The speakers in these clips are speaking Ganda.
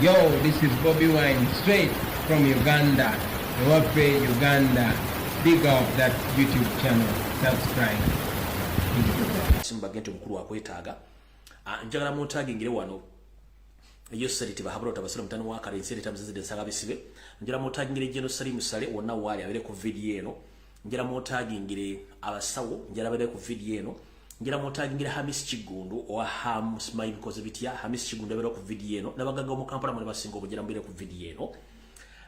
Yo, this is Bobby Wine, straight from Uganda. Wape Uganda. Big up that YouTube channel. Subscribe. Simba gento mkuru wa kwetaaga. Njagala mutagi ngire wano. Iyo seriti bahabro tabasira mutano wa kare seriti tamzizide sagabisibe. Njagala mutagi ngire jeno sali musale wonna wali abere ku video eno. Njagala mutagi ngire abasawo, njagala abere ku video eno. Njagala mutagi ngire Hamis Chigundu owa Ham Smile because bitia Hamis Chigundu abere ku video eno. Nabagaga mu Kampala muri basingo bujira mbere ku video eno.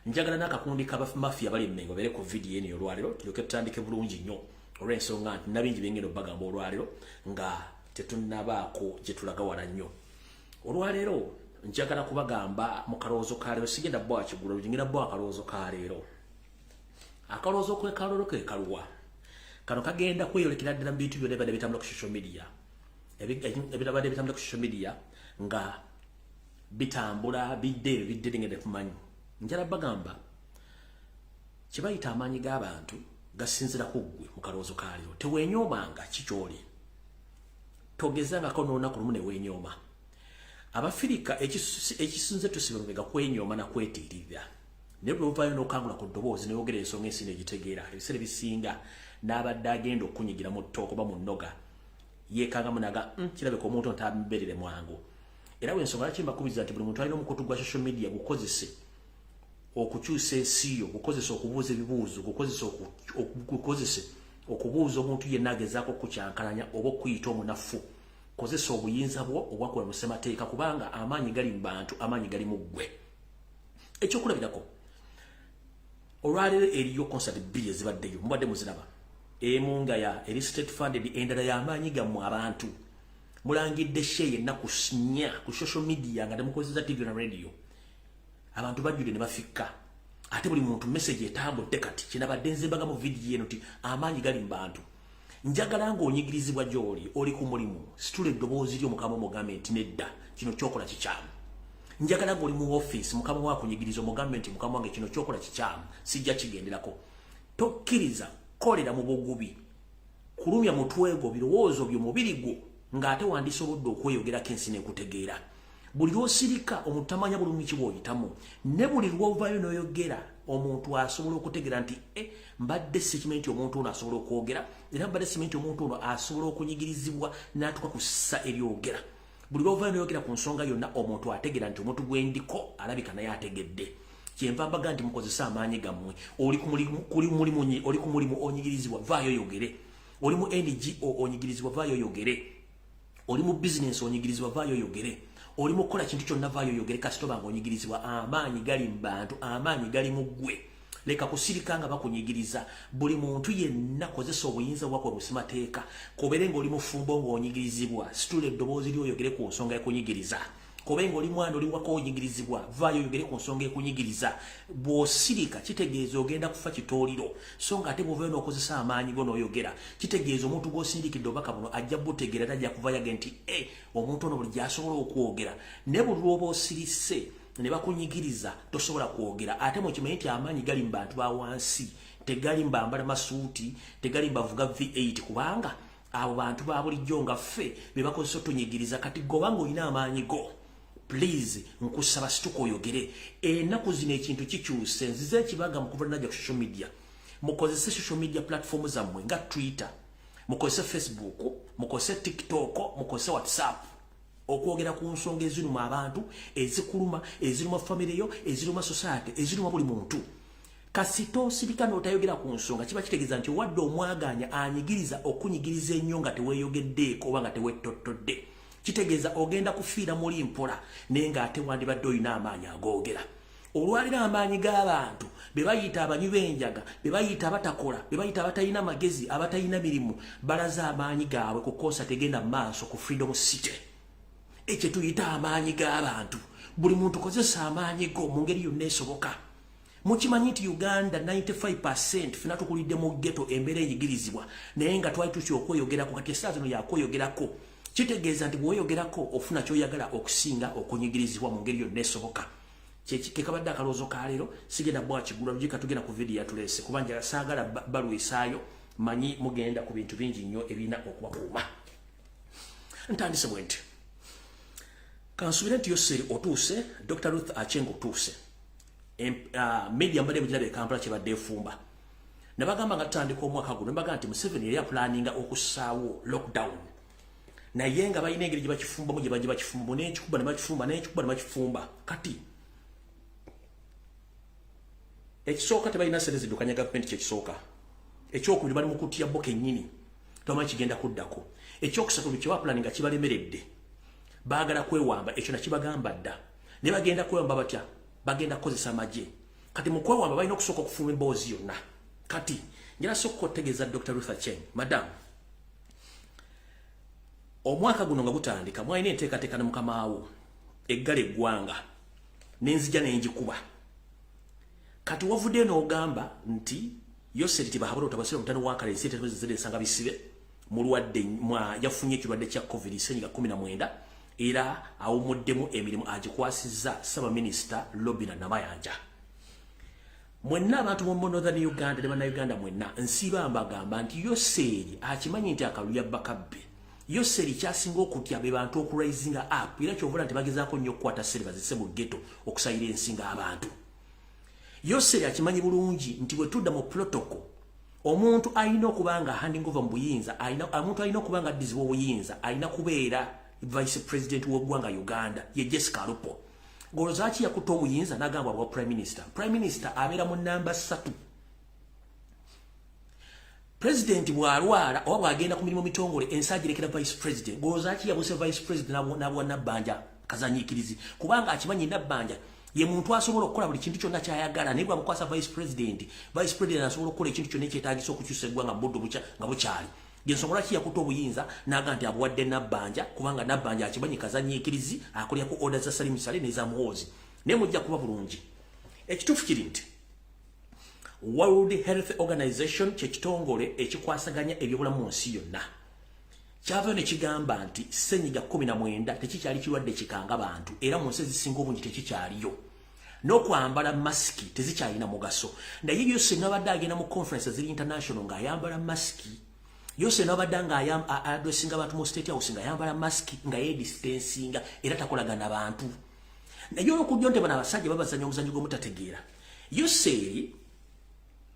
Njagala nakakundi kaba mafia bali mmengo abere ku video eno olwaliro tuloke tutandike bulungi nnyo. Olw'ensonga nti nabingi bengendo bagamba olwaliro nga tetunnabaako gye tulaga wala nnyo. Olwaliro njagala kubagamba mu kalowoozo ka leero sigenda bwa kigulu ngenda bwa kalowoozo ka leero. Akalowoozo kwe kalolo ke kaluwa. Kano kagenda kweyolekera ddala mu bintu byonna ebibadde bitambula ku social media. Ebibadde bitambula ku social media nga bitambula bidde ngende kumanyi. Njala bagamba kye bayita amaanyi g'abantu gasinzira kuggwe mu kalowoozo ka leero. Teweenyoomanga kikyoli. Togezangako n'olunaku lumu ne weenyooma. Abafirika ekisinze tusibe kwenyooma na kwetiirira. Naye bwe buvaayo n'okangula ku ddoboozi n'oyogera ensonga ensi n'egitegeera ebiseera bisinga n'abadde agenda okunyigira mu ttooka oba mu nnoga yeekangamu naga kirabika omuntu ntamberere mwangu. Era bw'ensonga lwaki mbakubiriza nti buli muntu alina omukutu gwa social media gukozese okukyusa ensi yo, gukozese okubuuza ebibuuzo, gukozese okubuuza omuntu yenna agezaako okukyankalanya oba okuyita omunafu. Kozesa obuyinza bwo obwakola mu ssemateeka kubanga amaanyi gali mu bantu, amaanyi gali mu ggwe. Ekyokulabirako olwaleero eriyo concert bbiri ezibaddeyo mubadde muziraba. Emu nga ya eri state funded, endala y'amaanyi gammwe abantu. Mulangidde sheye ennaku nnya ku social media nga temukozesa TV na radio. Abantu bajjudde ne bafikka. Ate buli muntu message etambudde kati kinabadde nzimbaga mu video eno ti amaanyi gali mu bantu. Njagala ng'onyigirizibwa gy'oli oli ku mulimu situla eddoboozi ly'omukama omugambe nti nedda kino kyokola kikyamu. Njagala ng'oli mu office mukama wakunyigiriza omugambe nti mukama wange kino kyokola kikyamu sijja kigenderako. Tokkiriza kolera mu bugubi kulumya mutwe gwo birowoozo by'omubiri gwo ng'ate wandisobodde okweyogerako ensi n'ekutegeera. Buli lw'osirika omuntu tamanya bulungi ki bw'oyitamu ne buli lw'ovaayo n'oyogera omuntu asobola okutegeera nti mbadde sikimanyi nti omuntu ono asobola okwogera era mbadde simanyi nti omuntu ono asobola okunyigirizibwa n'atuuka ku ssa eryogera. Buli lw'ovaayo n'oyogera ku nsonga yonna omuntu ategeera nti omuntu gwe ndiko alabika naye ategedde. Kyenva mbaga nti mukozese amaanyi gammwe. Oli ku mulimu onyigirizibwa vaayo oyogere. Oli mu NGO onyigirizibwa vaayo oyogere. Oli mu business onyigirizibwa vaayo oyogere. Oli mu kukola kintu kyonna vaayo oyogere kasito banga onyigirizibwa. Amaanyi gali mu bantu, amaanyi gali mu ggwe. Leka kusirika nga bakunyigiriza. Buli muntu yenna kozesa obuyinza bwako mu ssemateeka. Kobere ng'oli mufumbo ng'onyigirizibwa situla eddoboozi ly'oyogere ku nsonga ekunyigiriza. Kobere ng'oli mwana oli wako onyigirizibwa vaayo oyogere ku nsonga ekunyigiriza. Bw'osirika kitegeeza ogenda kufa kitooliro so nga ate bw'ovaayo n'okozesa amaanyi go n'oyogera kitegeeza omuntu gw'osindikidde obubaka buno ajja butegeera tajja kuvaayo age nti omuntu ono buli gy'asobola okwogera. Ne buli lw'oba osirise ne bakunyigiriza tosobola kwogera. Ate mukimanyi nti amaanyi gali mu bantu ba wansi, tegali mbambala masuuti, tegali mbavuga V8 kubanga abo bantu ba bulijjo nga ffe be bakozesa otunyigiriza. Kati gobanga olina amaanyi go please nkusaba situka oyogere. Ennaku zino ekintu kikyuse nzize ekibaga mukuva ku social media. Mukozese social media platform zammwe nga Twitter, mukozese Facebook, mukozese TikTok, mukozese WhatsApp okwogera ku nsonga eziruma abantu, ezikuluma, eziruma family yo, eziruma society, eziruma buli muntu. Kasito sirika n'otayogera ku nsonga kiba kitegeeza nti wadde omwaganya anyigiriza okunyigiriza ennyo nga teweeyogeddeeko oba nga teweetottodde. Kitegeeza ogenda kufiira muli mpola naye ng'ate wandibadde olina amaanyi agoogera. Olwalira amaanyi g'abantu be bayita abanywi b'enjaga, be bayita abatakola, be bayita abatalina magezi, abatalina mirimu, balaza amaanyi gaabwe ku kosa tegenda maaso ku Freedom City. Ekyo tuyita amaanyi g'abantu. Buli muntu kozesa amaanyi go mu ngeri yonna esoboka. Mukimanyi nti Uganda 95% fina tukulidde mu ghetto embeera eyigirizibwa naye nga twali tutya okweyogerako kati essaawa zino yakweyogerako. Kitegeeza nti bw'oyogerako ofuna ky'oyagala okusinga okunyigirizibwa mu ngeri yonna esoboka. Kekabadde akalowoozo ka leero sigenda bwa kigula lugika tugenda ku video yatuleese kuba njala saagala balwisaayo manyi mugenda ku bintu bingi nnyo ebirina okubakuuma. Ntandise bwe nti kansubira nti Yoseri otuuse, Dr. Ruth Aceng otuuse. Media mbadde mujirabe Kampala kyebadde efumba. Ne bagamba nga tutandika omwaka guno, ne bagamba nti Museveni yali apulaninga okussaawo lockdown. Naye nga balina engeri gye bakifumbamu gye bajja bakifumbamu n'ekikuba ne bakifumba n'ekikuba ne bakifumba. Kati ekisooka tebalina ssente ziddukanya gavumenti kyekisooka. Ekyokubiri bali mu kutya bo kennyini tomanyi kigenda kuddako. Ekyokusatu kye bapulaninga kibalemeredde. Baagala kwewamba ekyo nakibagamba dda. Ne bagenda kwewamba batya? Bagenda kukozesa amagye. Kati mu kwewamba balina okusooka okufuma emboozi yonna. Kati njala sokko otegeeza Dr. Ruth Aceng, madam, omwaka guno nga gutandika mwalina enteekateeka ne mukamaawo eggala eggwanga n'enzija n'engikuba. Kati wavudde n'ogamba nti Yoseri tibahabula otabasira omutano wa kale ensente zensanga bisibe mulwadde yafunye ekirwadde kya COVID-19 era awumuddemu emirimu agikwasizza Ssaabaminisita Robinah Namayanja. Mwenna abantu mu Northern Uganda ne bannayuganda mwenna nsiba mbagamba nti Yoseri akimanyi nti akalulu bakabbe. Yoseri kyasinga okutya be bantu okurayizinga up era kyovula nti bagezaako nnyo okukwata ssere bazise mu ghetto okusayira ensinga abantu. Yoseri akimanyi bulungi nti bwe tudda mu protocol omuntu alina okuba nga handing over mu buyinza, omuntu alina okuba nga addizibwa obuyinza alina kubeera vice president w'eggwanga Uganda ye Jessica Alupo. Golozaki yakuta obuyinza n'agamba bwa prime minister. Prime minister abeera mu namba 3. President bw'alwala oba bw'agenda ku mirimu mitongole ensagirekera vice president. Golozaki yabuse vice president n'abwa Nabbanja kazanyiikirizi kubanga akimanyi Nabbanja ye muntu asobola okukola buli kintu kyonna kyayagala naye bwamukwasa vice president asobola okukola ekintu kyonna ekyetaagisa okukyusa eggwanga budde nga bukyali. Yensobola ki yakuta obuyinza n'agamba nti abuwadde Nabbanja kubanga Nabbanja akimanyi kazanyiikirizi akolyako order za Salim Saleh n'eza Muhoozi. Naye mujja kuba bulungi. Ekituufu kiri nti World Health Organization kye kitongole ekikwasaganya ebyobulamu mu nsi yonna kyavaayo ne kigamba nti Ssennyiga 19 tekikyali kirwadde kikanga bantu era mu nsi ezisinga obungi tekikyaliyo. N'okwambala masiki tezikyalina mugaso. Naye Yoseri n'abadde agenda mu conference ziri international ng'ayambala masiki. Yoseri n'abadde nga addressinga abantu mu State House ng'ayambala masiki nga yeedistancinga era takolagana bantu. Naye olw'okujja nti bano abasajja babazanya omuzannyo gw'omutategeera. Yoseri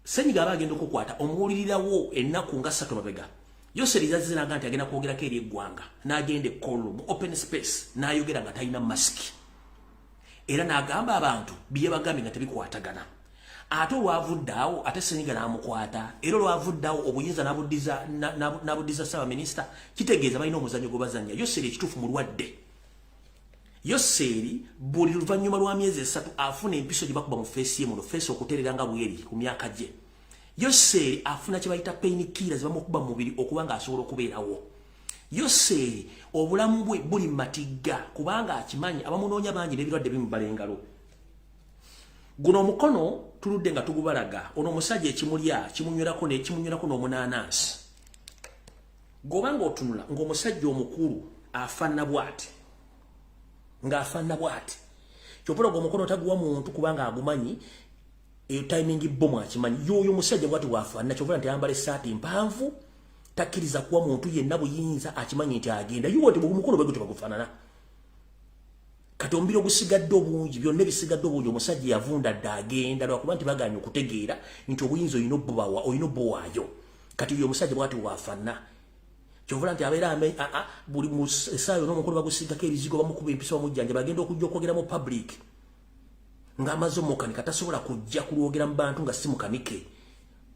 Ssennyiga aba agenda okukwata omuwulirirawo ennaku nga 3 mabega. Yoseri yaziraga nti agenda kwogerako eri eggwanga n'agenda mu open space n'ayogera nga talina masiki era n'agamba abantu bye bagambye nga tebikwatagana. Ate olwavuddeawo ate Ssennyiga n'amukwata era olwavuddeawo obuyinza n'abuddiza Ssaabaminisita kitegeeza balina omuzannyo gwe bazannya. Yoseri ekituufu mulwadde. Yoseri buli luvannyuma lwa myezi 3 afuna empiso gye bakuba mu feesi ye muno feesi okuteerera nga bweri ku myaka gye. Yoseri afuna kye bayita pain killers bamukuba mu mubiri okuba nga asobola okubeerawo. Yoseri obulamu bwe buli matigga kubanga akimanyi abamunoonya bangi n'ebirwadde bimubala engalo. Guno omukono tuludde nga tugubalaga ono omusajja ekimulya kimunywirako n'omunaanansi. Gobanga otunula ng'omusajja omukulu afaanana bw'ati ng'afaanana bw'ati kyopula ng'omukono taguwa muntu kubanga agumanyi timing bomu akimanyi yoyo musajja bwati wafaanana kyovula nti ayambala essaati mpanvu takkiriza kuwa muntu yenna buyinza akimanyi nti agenda yowote mukono bwe gutyo bagufaanana. Kati omumbiri ogusigadde obungi byonna ebisigadde obungi omusajja yavunda dda agenda lwakuba nti baganye okutegeera nti obuyinza olina obbowaayo. Kati oyo omusajja bwati wafaanana kyovula nti abeera buli mu essaawa yonna omukono bagusigako ebizigo bamukuba empisa bamujjanja bagenda okujja okwogera mu public ng'amaze omukanika tasobola kujja kulwogera mu bantu nga si mukanike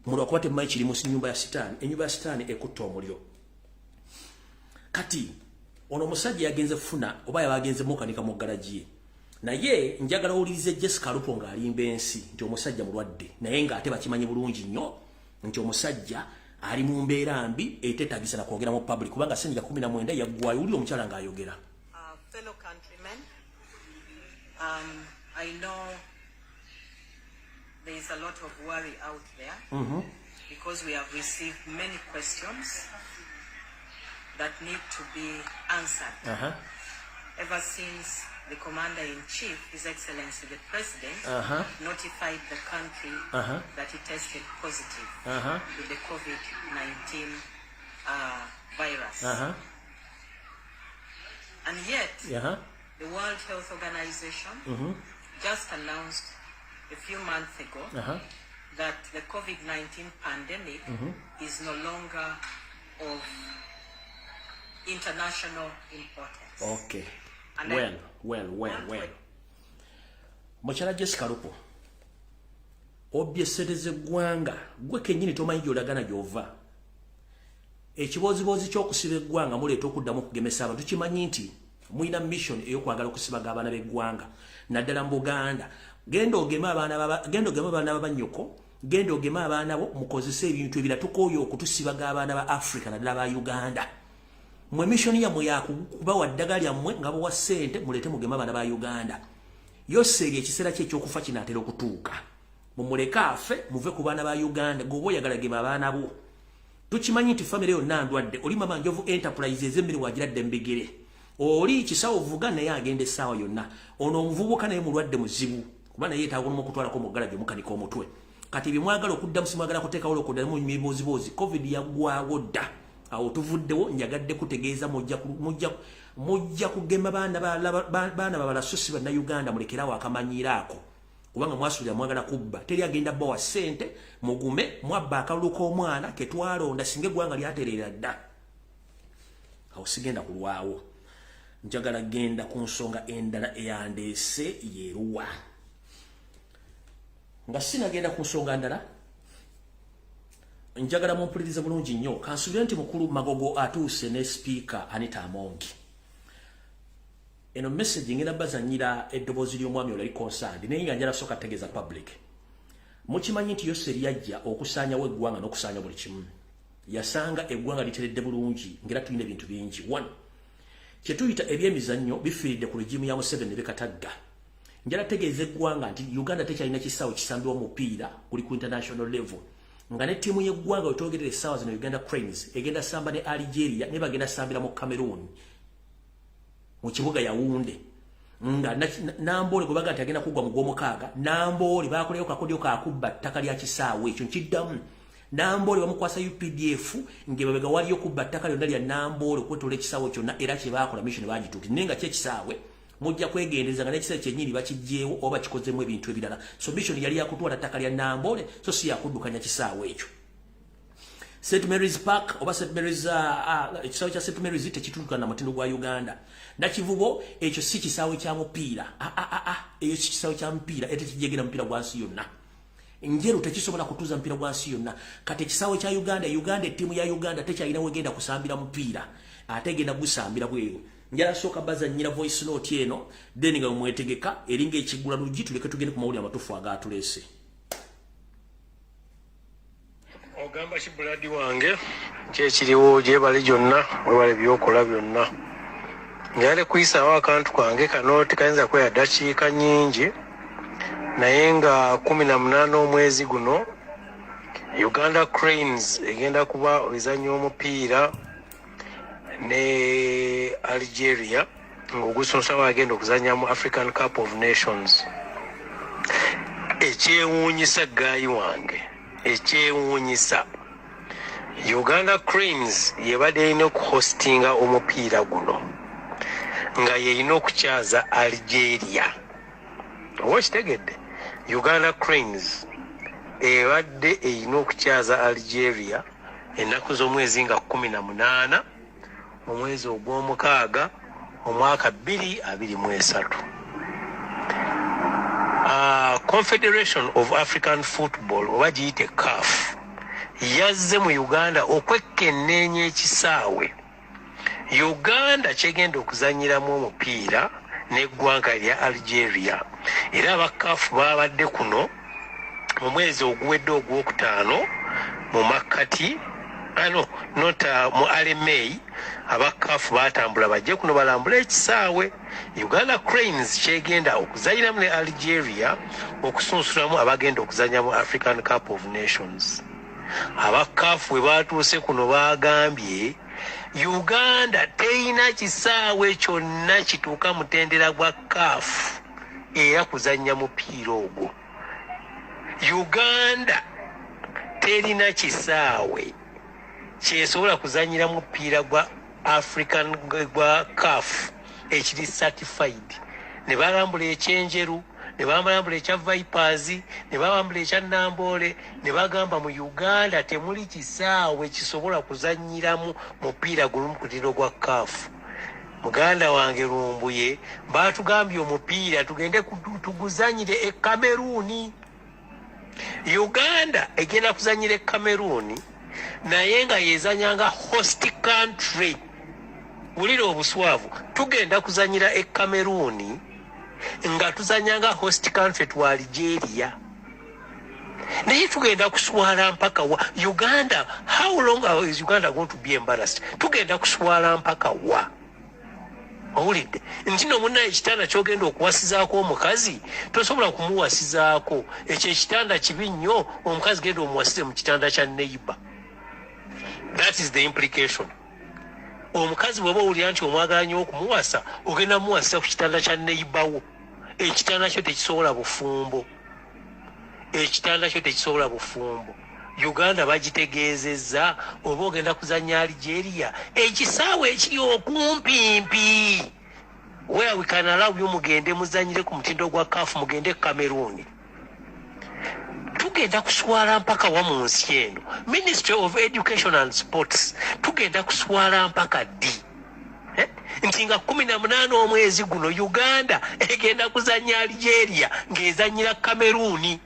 mulwa kuba temumanyi kiri mu nnyumba ya sitaani. Ennyumba ya sitaani ekutta omuliro. Kati ono omusajja yagenze funa oba yabagenze mukanika mu garaji ye. Naye njagala owulirize Jessica Alupo ng'alimba ensi nti omusajja mulwadde naye ng'ate bakimanyi bulungi nnyo nti omusajja ali mu mbeera mbi eteetaagisa na kwogera mu public kubanga Ssennyiga 19 yaggwayo. Wulira omukyala ng'ayogera. Fellow countrymen, I know there is a lot of worry out there because we have received many questions that need to be answered. Ever since the Commander-in-Chief, His Excellency the President, notified the country that he tested positive with the COVID-19 virus. And yet, the World Health Organization just announced a few months ago that the COVID-19 pandemic is no longer of international importance. Okay. And well. Mochara Jessica Lupo. Obyesereze gwanga gwe kenyini tomanyi gyolagana gyova. Ekibozibozi ky'okusiba eggwanga muleeta okuddamu okugemesa abantu kimanyi nti mulina mission ey'okwagala okusibaga abaana b'eggwanga naddala mu Buganda. Genda ogema abaana b'abanyoko, genda ogema abaana bo mukozese ebintu ebira tukooyo okutusibaga abaana ba Africa naddala ba Uganda. Mwe mission yammwe yakubawa ddagala lyammwe nga bowa ssente muleete mugema abaana ba Uganda. Yoseeri ekiseera kye ekyokufa kinaatera okutuuka. Mumuleka afe muve ku baana ba Uganda gwe oba oyagala gema abaana bo. Tukimanyi nti family yonna ndwadde oli mama Njovu Enterprises emmere wagiradde mbigere. Oli kisawo vuga naye agenda essaawa yonna. Ono omuvubuka naye mulwadde muzibu kuba naye yeetaaga okutwalako mu galaji omukanika omutwe. Kati bimwagala okuddamu simwagala kuteekawo okuddamu mibozibozi COVID yaggwawo dda. Awo tuvuddewo njagadde kutegeeza mujja kugema baana babala so si bannayuganda mulekerawo akamanyiiro ako. Kubanga mwasuulira mwagala kubba teri agenda bawa ssente mugume mwabba akalulu k'omwana ke twalonda singa eggwanga lyatereera dda. Awo sigenda kulwawo. Njagala genda ku nsonga endala eyandeese yeeruwa. Nga sinagenda ku nsonga ndala njagala mumpuliriza bulungi nnyo. Kansuubira nti mukulu Magogo atuuse ne Speaker Anita Amongi. Eno message ngenda bazanyira eddoboozi ly'omwami olali concerned naye nga njala soka tegeeza public. Mukimanyi nti Yoseeri yajja okusaanyawo eggwanga n'okusaanya buli kimu. Yasanga eggwanga literedde bulungi ngera tulina ebintu bingi. 1. Kye tuyita ebyemizannyo bifiiridde ku regimu ya Museveni ne Katagga. Njala tegeeza eggwanga nti Uganda tekyalina kisaawe kisambibwa omupiira kuli ku international level. Nga ne ttiimu y'eggwanga wetwogerera essaawa zino Uganda Cranes egenda samba ne Algeria ne bagenda sambira mu Cameroon mu kibuga Yaounde. Nga Namboole gwe baga nti agenda kuggwa mu gw'omukaaga. Namboole baakoleyo kakodyo kakubba ttaka lya kisaawe ekyo nkiddamu. Namboole bamukwasa UPDF ng'ebabega waliyo kubba ttaka lyonna lya Namboole okwetoola ekisaawe kyonna era kye baakola mission baagituukira. Naye nga kyekisaawe mujja kwegendereza nga n'ekiseera kyennyini bakiggyeewo oba bakikozemu ebintu ebirala. So mission yali yakutwala ttaka lya Namboole so si yakuddukanya kisaawe ekyo. St. Mary's Park oba St. Mary's ekisaawe kya St. Mary's tekituukana na mutindo gwa Uganda. Nakivubo ekyo si kisaawe kya mupiira. Eyo si kisaawe kya mupiira ate kijegera mupiira gwa nsi yonna. Njeru tekisobola kutuuza mupiira gwa nsi yonna. Kati ekisaawe kya Uganda ettiimu ya Uganda tekyalina wegenda kusambira mupiira. Ate egenda gusambira bweru. Njala sooka bazannyira voice note eno then nga mwetegeka eringa ekigula luggi tuleke tugende ku mawulire amatuufu agaatuleese. Ogamba kibuladi wange kyekiriwo gyebali gyonna webale byokola byonna. Njale kuyisaawo akantu kange kano tekayinza kweya ddakiika nnyingi naye nga 18 omwezi guno Uganda Cranes egenda kuba ezannya omupiira ne Algeria ng'ogusonsa bagenda okuzannya mu African Cup of Nations. Ekyewuunyisa gaayi wange ekyewuunyisa Uganda Cranes yebadde erina okuhostinga omupiira guno nga yerina okukyaza Algeria. Oba okitegedde Uganda Cranes ebadde erina okukyaza Algeria ennaku z'omwezi nga 18 omwezi ogw'omukaaga omwaka 2023. Confederation of African Football oba giyite CAF yazze mu Uganda okwekenneenya ekisaawe Uganda kyegenda okuzanyiramu omupiira n'eggwanga lya Algeria. Era aba CAF babadde kuno mu mwezi oguwedde ogwokutaano mu Makati mu Alemei aba CAF batambula bajje kuno balambula ekisaawe. Uganda Cranes kyegenda okuzanyiramu ne Algeria okusunsulamu abagenda okuzanya mu African Cup of Nations. Aba CAF we batuuse kuno bagambye Uganda teina kisaawe kyonna kituuka mutendera gwa CAF era kuzanya mupiira ogwo. Uganda terina kisaawe kyesobola kuzanyira mupiira gwa African gwa CAF ekiri certified ne balambula ekyenjeru ne balambula ekya Vipers ne balambula ekya Nambole ne bagamba mu Uganda temuli kisaawe kisobola kuzanyiramu mupiira gulimu ku tiro gwa CAF. Muganda wange Lumbuye batugambye omupiira tugende tuguzanyire e Cameroon. Uganda egenda kuzanyira e Cameroon naye nga yezanyanga host country. Wulira obuswavu tugenda kuzanyira e Cameroon nga tuzanyanga host country to Algeria. Naye tugenda kuswala mpaka wa Uganda. How long is Uganda going to be embarrassed? Tugenda kuswala mpaka wa owulidde nti no munna ekitanda kyogenda okuwasizaako omukazi tosobola kumuwasizaako ekyo ekitanda kibi nnyo omukazi genda omuwasize mu kitanda kya neighbor. That is the implication. Omukazi bw'oba owulira nti omwagala nnyo okumuwasa ogenda muwasiza ku kitanda kya neighbor wo. Ekitanda kyo tekisobola bufumbo. Ekitanda kyo tekisobola bufumbo. Uganda bagitegeezezza oba ogenda kuzanya Algeria ekisaawe ekiri okumpimpi where we can allow you mugende muzanyire ku mutindo gwa CAF mugende Cameroon. Tugenda kuswala mpaka wa mu nsi eno. Ministry of Education and Sports tugenda kuswala mpaka D. Nti nga 18 omwezi guno Uganda egenda kuzanya Algeria ng'ezanyira Cameroon.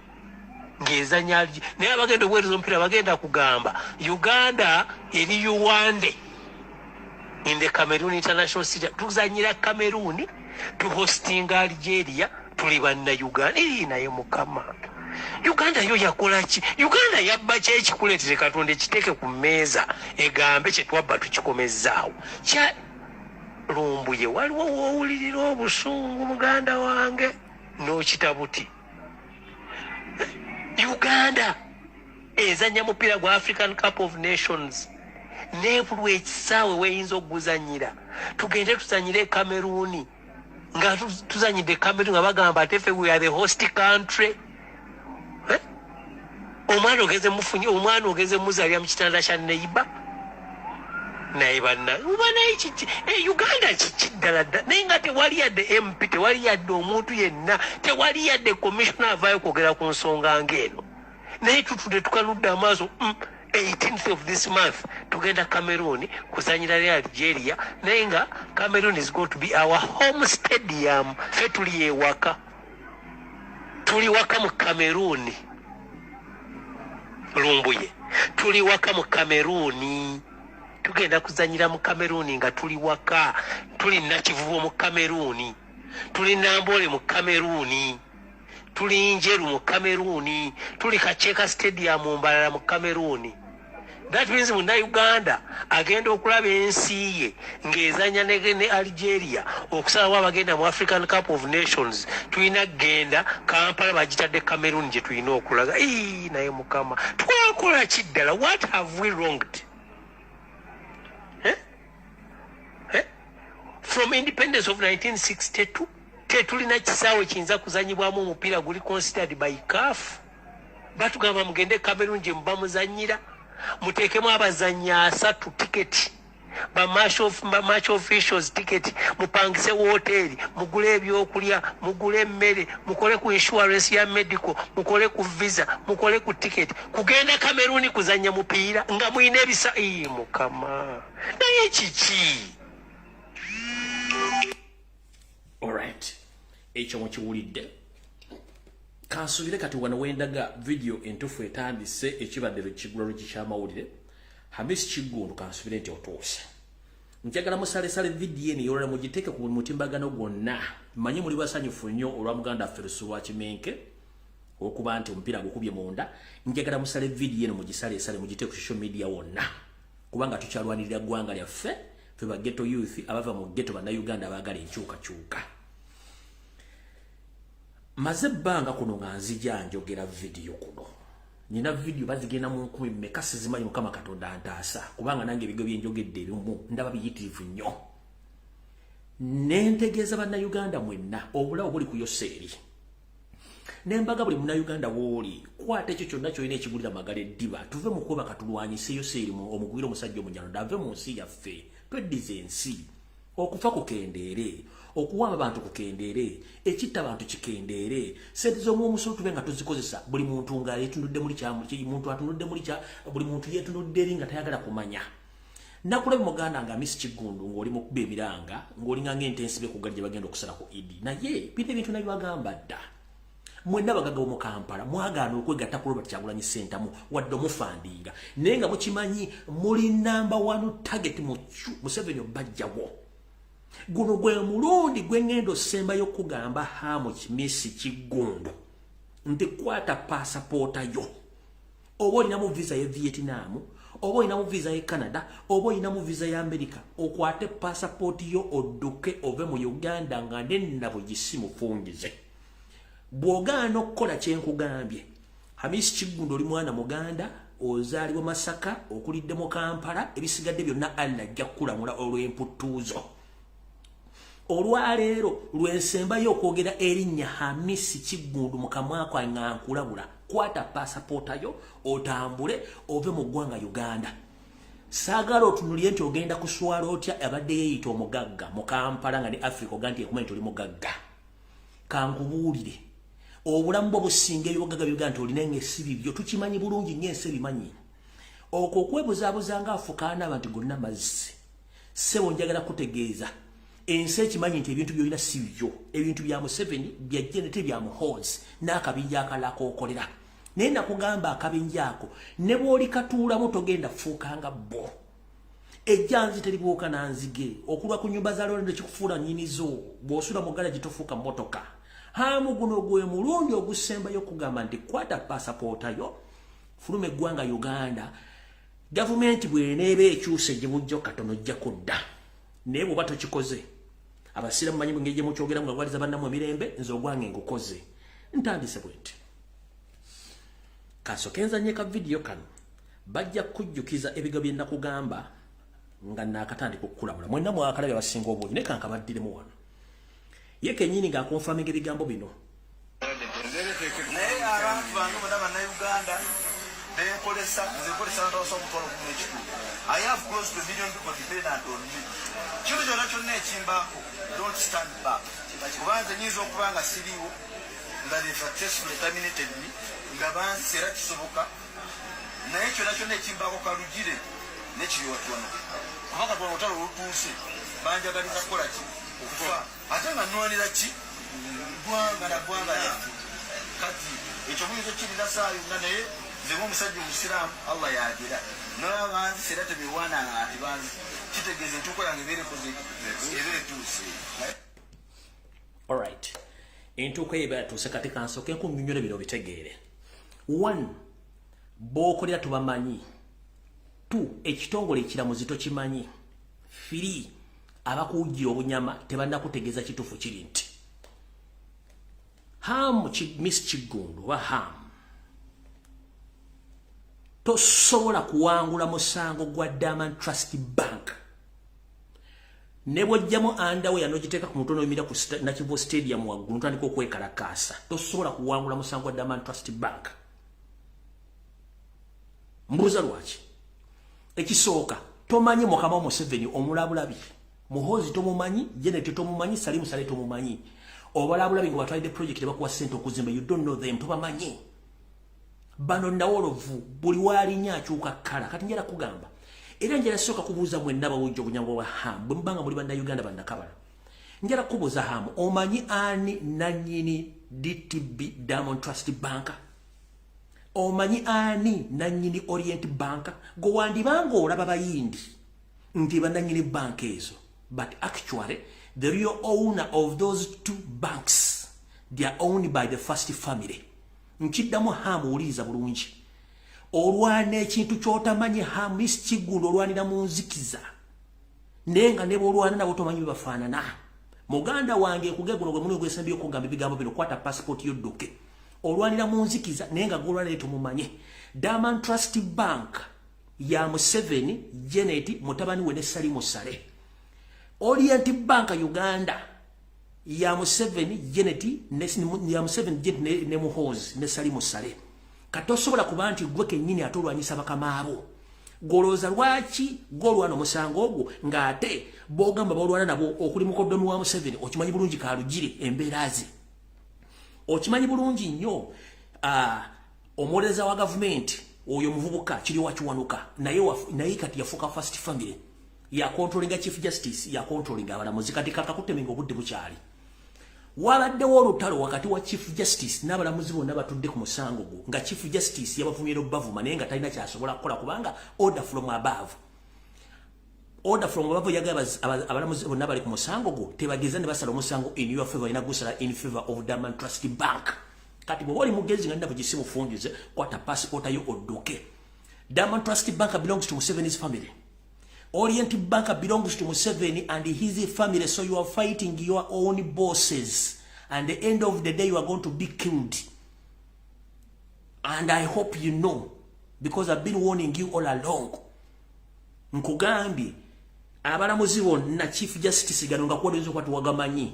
Ngezanya naye abagenda obwerezo mpira bagenda kugamba Uganda eri Yuwande in the Cameroon International Stadium. Tuzanyira Cameroon to hosting Algeria tuli banna Uganda naye mukama Uganda yo yakola ki? Uganda yabba kye kikuleetere Katonda kiteke ku mmeeza egambe kye twabba tukikomezzaawo kya Lumbuye waliwo woowulirira obusungu muganda wange n'okitabuti. Uganda ezanya mupiira gwa African Cup of Nations nebulwa ekisaawe weyinza okuguzanyira tugende tuzanyire Cameroon nga tuzanyidde Cameroon nga bagamba ate we are the host country. Omwana ogeze mufunye omwana ogeze muzalya mu kitanda kya neighbor naye banna Uganda kiddala naye nga tewali yadde MP tewali yadde omuntu yenna tewali yadde commissioner avaayo kwogera ku nsonga ng'eno naye tutudde tukanudde amaaso 18th of this month tugenda Cameroon kuzanyira le Algeria naye nga Cameroon is going to be our home stadium. Fe tuli ewaka tuli waka mu Cameroon Lumbuye tuli waka mu Cameroon tugenda kuzanyira mu Cameroon nga tuli waka tuli nakivubo mu Cameroon tuli Nambole mu Cameroon tuli Njeru mu Cameroon tuli Kacheka Stadium Mbalala mu Cameroon. That means muna Uganda agenda okulaba ensi ye ng'ezanya ne Algeria okusalawo abagenda mu African Cup of Nations tulina genda Kampala bagitadde Cameroon gye tulina okulaga. Naye mukama twakola kiddala. What have we wronged? From independence of 1962 tetulina kisaawe kiyinza kuzanyibwamu omupiira guli considered by CAF. Batugamba mugende Cameroon gye muba muzanyira muteekemu abazanyi 3 tiketi ba match officials tiketi mupangise hoteli mugule ebyokulya mugule emmere mukole ku insurance ya medical mukole ku visa mukole ku tiketi kugenda Cameroon kuzanya mupiira nga muine ebisa mukama naye kiki? Alright, ekyo mukiwulidde. Kansubire kati wano wendaga video entufu etandise ekibadde ekigulalo ky'amawulire. Hamis Kigundu kansubire nti otuuse. Njagala musale video eno yolala mugiteeke ku mutimbagano gwonna. Mmanyi muli basanyufu nnyo olwa muganda Ferusu wa Kimenke okuba nti omupiira gukubye munda. Njagala musale video eno mugisale mugiteeke ku social media wonna. Kubanga tukyalwanirira ggwanga lyaffe ffe ba ghetto youth abava mu ghetto bana Uganda abaagala enkyukakyuka. Maze ebbanga kuno nga nzija njogera video kuno. Nina video bazigenda mu 10 mekasi zimanyi Mukama Katonda antaasa kubanga nange ebigo byenjogedde ebimu ndaba biyitirivu nnyo. Nentegeeza banna Uganda mwenna obulawo buli ku Yoseeri. Nembaga buli muna Uganda wooli kwata ekyo kyonna kyolina ekigulira magala eddiba tuve mu kuba katulwanyise Yoseeri omugwira omusajja omunyalo ave mu nsi yaffe tweddize ensi okufa kukendeere okuwamba abantu kukendeere ekitta abantu kikendeere sente z'omwomusolo tube nga tuzikozesa buli muntu nga yetunudde muli muntu atunudde muli buli muntu yetunudde eri nga tayagala kumanya nakulaba muganda nga Miss Kigundu ng'oli mu kuba ebiranga ng'olinga ng'entensibe ku ggali gye bagenda okusala ku Idi naye bino ebintu nabibagamba dda mwenna abagagga b'omu Kampala mwagaana okwegatta ku Robert Kyagulanyi Ssentamu wadde omufandinga naye nga mukimanyi muli number 1 target mu Museveni bajjawo guno gwe mulundi gwe ngendo sembayo kugamba Hamu Miss Kigundu nti kwata passport yo oba olina mu visa ye Vietnam oba olina mu visa ye Canada oba olina mu visa ya America okwate passport yo odduke ove mu Uganda nga ndenabo gisimu fungize bw'ogaana okukola kyenkugambye Miss Kigundu oli mwana muganda ozaalibwa Masaka okulidde mu Kampala ebisigadde byonna Allah ajja kukulamula olw'emputtuuzo olwaleero lwensembayo okwogera erinnya Miss Kigundu mu kamwa kwa nkulabula kwata passport yo otambule ove mu ggwanga Uganda saagala otunulire nti ogenda kuswala otya abadde yeeyita omugagga mu Kampala nga ne Africa oganti ekumanya nti oli mugagga kankubuulire obulamu bwo businga ebibogagga byogera nti olina eng'esi bibyo tukimanyi bulungi ng'ensi ebimanyi okwo okwebuzaabuza ng'afukaana abantu gonna mazzi ssebo njagala kutegeeza ensi ekimanyi nti ebintu byolina si byo ebintu bya Museveni byajje ne tebya Muhoozi n'akabinja akalakookolera naye nakugamba akabinja ako ne bw'oli katuulamu togenda fuukanga bo ejjanzi teribuuka nanzige okulwa ku nnyumba za Lolendo kikufuula nnyinizo bw'osula mu gala gitofuuka mmotoka Hamu guno gwe mulundi ogusembayo kugamba nti kwata passport yo fuluma eggwanga Uganda gavumenti bw'eneeba ekyuse gye bujjo katono ojja kudda naye bw'oba tokikoze abasiramu manyi ngeri gye mukyogeramu nga gwaliza bannamu emirembe nze ogwange ngukoze ntandise bwe nti kasoke nzanye ka vidiyo kano bajja kujjukiza ebiga bye nakugamba nga naakatandika okukulabula mwenna mwakalabye abasinga obungi naye kankabaddiremu wano ye kennyini ng'akonfaminga ebigambo bino naye abantu bange bonna bannayuganda benkolesa ntosomukola okumu ekitundu I have close to 1 million people dependent on me kintu kyonna kyonna ekimbaako don't stand back kubanze nyinza okuba nga siriiwo nga they successfully terminated me nga bansi era kisoboka naye kyonna kyonna ekimbaako kalugire nekiriwatono kubanga twana olutalo olutuuse banjagaliza kukola ki okufa ate nga nnwanira ki gwanga na gwanga yaffe kati ekyo muyinza okirira saayonna naye nze ng'omusajja omusiraamu Allah yagira nolaba banzi seera tebewaananga ati banzi kitegeeza entuuko yange ebeerekoze eba etuuse alright entuuko eyo eba yatuuse kati kansooke nkunnyonnyola bino bitegeere 1 b'okolera tubamanyi 2 ekitongole ekiramuzi tokimanyi 3 abakuwujjira obunyama tebannakutegeeza kituufu kiri nti Hamu Miss Kigundu oba Hamu tosobola kuwangula musango gwa Diamond Trust Bank ne bw'ojjamu underwear n'ogiteeka ku mutwe n'oyimira ku Nakivubo Stadium waggulu ntandika okwekalakaasa tosobola kuwangula musango gwa Diamond Trust Bank mbuuza lwaki ekisooka tomanyi mukama Museveni omulabulabi Muhoozi tomumanyi Janet tomumanyi Salimu Sale tomumanyi obalabulabi nga batwalidde project bakuwa ssente okuzimba you don't know them tobamanyi bano nawolovu buli waalinya akyuka kkala kati njala kugamba era njala sooka kubuuza mwenna bawujja obunyango bwa Hamu bwe mubanga muli bannayuganda bannakabala njala kubuuza Hamu omanyi ani nannyini DTB Diamond Trust Bank omanyi ani nannyini Orient Bank gwe wandibanga olaba bayindi nti bannannyini banka ezo but actually the real owner of those 2 banks they are owned by the first family nkiddamu Hamu uliza bulungi olwana ekintu kyotamanyi Hamu Miss Kigundu olwanira mu nzikiza naye nga ne bw'olwana nabo tomanyi bye bafaanana muganda wange kugeguno gwe muli gwesembye okugamba ebigambo bino kwata passport yodduke olwanira mu nzikiza naye nga gwolwana tomumanye Diamond Trust Bank ya Museveni Janet mutabani we ne Salimu Sale Orient Bank Uganda ya Museveni Janet ya Museveni Janet ne Muhoozi ne Salimu Sale katosobola kuba nti gwe kennyini atolwanyisa bakamaabo Goloza lwaki golwana musango ogwo ngate bogamba bolwana nabo okuli mukodomi wa Museveni okimanyi bulungi kalugire emberazi okimanyi bulungi nnyo omuleza wa government oyo muvubuka kiri wakiwanuka naye kati yafuka first family ya controlling chief justice ya controlling abalamuzi kati kakakutemenga obudde bukyali wabaddewo olutalo wakati wa chief justice n'abalamuzi bonna batudde ku musango gwo nga chief justice yabavumira obavuma naye nga talina kyasobola kukola kubanga order from above yagaba abalamuzi bonna bali ku musango gwo tebageza ne basala omusango in your favor ina gusala in favor of Diamond Trust Bank kati bwe wali mugezi nga ndaba gisimu fungize kwata passport yo odduke. Diamond Trust Bank belongs to Museveni's family. Orient Bank belongs to Museveni and his family, so you are fighting your own bosses. And at the end of the day, you are going to be killed. And I hope you know, because I've been warning you all along. Nkugambi, abalamuzi bonna Chief Justice ganonga kwodezo kwatu wagamanyi.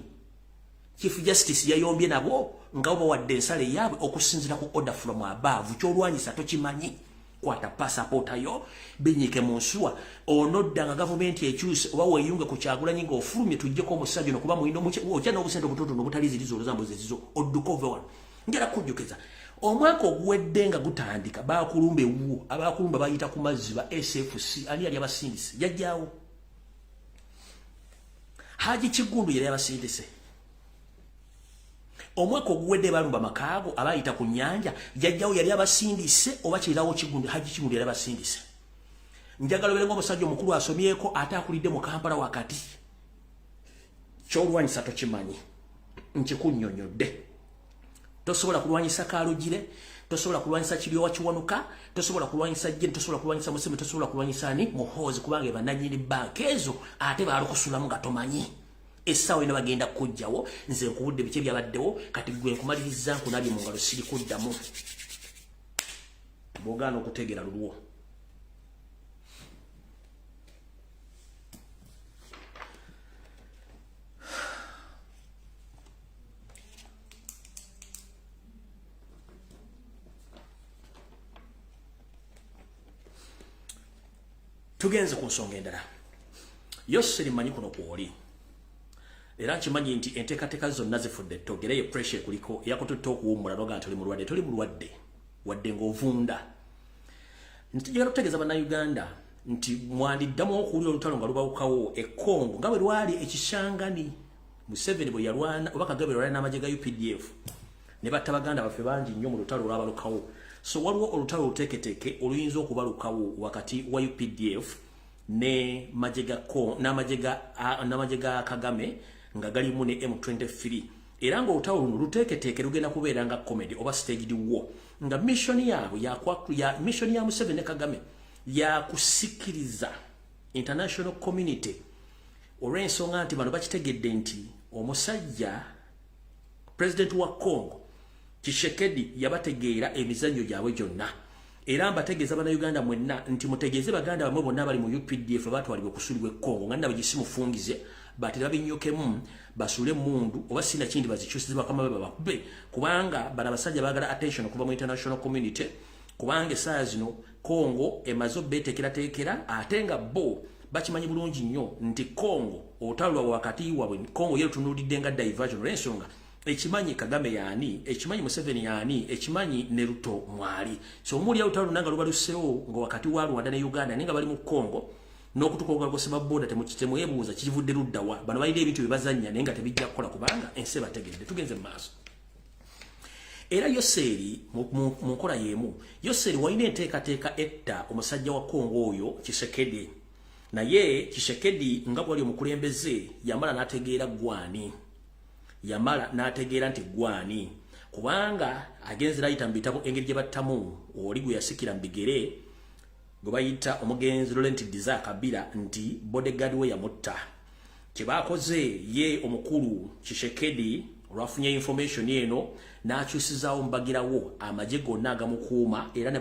Chief Justice yayombye nabo nga oba wadde ensale yaabwe okusinzira ku order from above. Kyolwanyisa tokimanyi. Kwata passport yo binyike munsuwa onoddanga government ekyuse oba weyunge ku Kyagulanyi ngo ofulumye tujjeko omusajja nokuba muino okyana obusente obutoto nobutalizi lizo oluzambo zezizo oddukove wano njala kujjukeza omwaka oguwedde nga gutandika bakulumbe wuwo abakulumba bayita ku mazzi ba SFC ani yali abasindise yajjawo Haji Kigundu yali abasindise omwaka oguwedde balumba makaago abayita ku nnyanja jajjawo yali abasindise oba kirirawo Kigundu Haji Kigundu yali abasindise njagala oberenga omusajja omukulu asomyeko ate akulidde mu Kampala wakati kyolwanyisa tokimanyi nkikunnyonnyodde tosobola kulwanyisa Kalugire tosobola kulwanyisa Kiryowa Kiwanuka tosobola kulwanyisa Jeni tosobola kulwanyisa Museveni tosobola kulwanyisa ani Muhoozi kubanga bannannyini banka ezo ate baalukusulamu nga tomanyi Esawe ina bagenda kujjawo nze nkubudde bike byabaddewo kati gwe nkumaliriza nkunabye mu ngalo siri kuddamu bogana okutegera lulwo tugenze ku nsonga endala Yoseri manyi kuno kwoli era nkimanyi nti enteekateeka zonna zifudde ettogera ye pressure kuliko yakututte okuwummula noga nti toli mulwadde wadde ng'ovunda ntijagala kutegeeza bannayuganda nti mwandiddamu okuwulira olutalo nga lubawukawo e Congo nga bwe lwali ekishangani Museveni bwe yalwana oba Kagame lwali n'amagye ga UPDF ne batta baganda baffe bangi nnyo mu lutalo lwabalukawo so waliwo olutalo oluteeketeeke oluyinza okubalukawo wakati wa UPDF ne n'amagye ga Kagame nga galimu ne M23 era nga olutalo luno luteeketeeke lugenda kubeera nga comedy oba staged war nga mission yaabwe mission ya Museveni ne Kagame ya kusikiriza international community olw'ensonga nti bano bakitegedde nti omusajja president wa Congo Tshisekedi yabategeera emizannyo gyabwe gyonna era mbategeeza bannayuganda mwenna nti mutegeeze baganda bamwe bonna bali mu UPDF batwalibwa okusulibwa e Congo nga nabo gisimufungize batera binnyokemu basule mundu oba sina kindi bazikyusize bakama bakube kubanga bana basajja bagala attention kuva mu international community kubanga saa zino Congo emazo betekera atenga bo bakimanyi bulungi nnyo nti Congo otalwa wakati wabwe Congo yero tunulidde nga diversion rensonga ekimanyi Kagame yani ekimanyi Museveni yani ekimanyi ne Ruto mwali so omuli awutalo nanga lubalusewo ngo wakati wa Rwanda ne Uganda ninga bali mu Congo n'okutukoga gosema boda temuyebuuza kivudde luddawa bano balina ebintu bibazannya naye nga tebijja kukola kubanga ensi bategedde tugenze mu maaso era Yoseri mu nkola y'emu Yoseri walina enteekateeka etta omusajja wa Congo oyo Tshisekedi naye Tshisekedi nga bwali omukulembeze yamala n'ategeera gwani nti gwani kubanga agenzera ayita mu bitabo engeri gye battamu oli gwe yasikira mu bigere gwe bayita omugenzi Laurent Desire Kabila nti bodyguard we yamutta kye baakoze ye omukulu Tshisekedi olwafunye information eno n'akyusizaawo mbagirawo amagye gonna agamukuuma era ne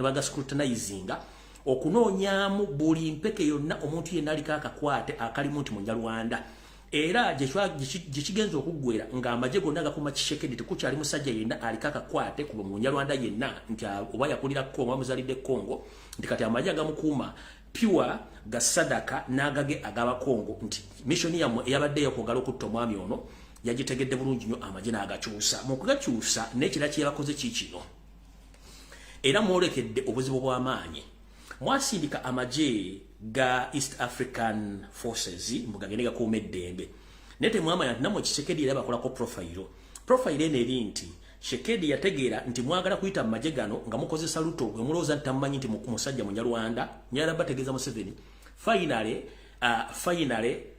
bagascrutinizinga okunoonyaamu buli mpeke yonna omuntu yenna aliko akakwate akalimu nti Munyarwanda era gyekigenza okuggwera ng'amagye gonna gakuma Tshisekedi tekukyali musajja yenna aliko akakwate ku munyarwanda yenna nti oba yakulira Kongo muzalidde Kongo nti kati amagye agamukuuma pure ga Sadaka n'agage ag'Abakongo nti misioni yammwe eyabadde yokwagala okutta omwami ono yagitegedde bulungi nnyo amagye n'agakyusa mu kugakyusa n'ekira kye yabakoze kikino era mwolekedde obuzibu bw'amaanyi mwasindika amagye ga East African Forces mbugagende gakuuma eddembe naye temwamanya nti namwe Tshisekedi era bakolako profile eno eri nti Tshisekedi yategeera nti mwagala kuyita mu magye gano nga mukozesa luto gwe mulowooza nti tamumanyi nti musajja munyarwanda nyala bategeeza Museveni finally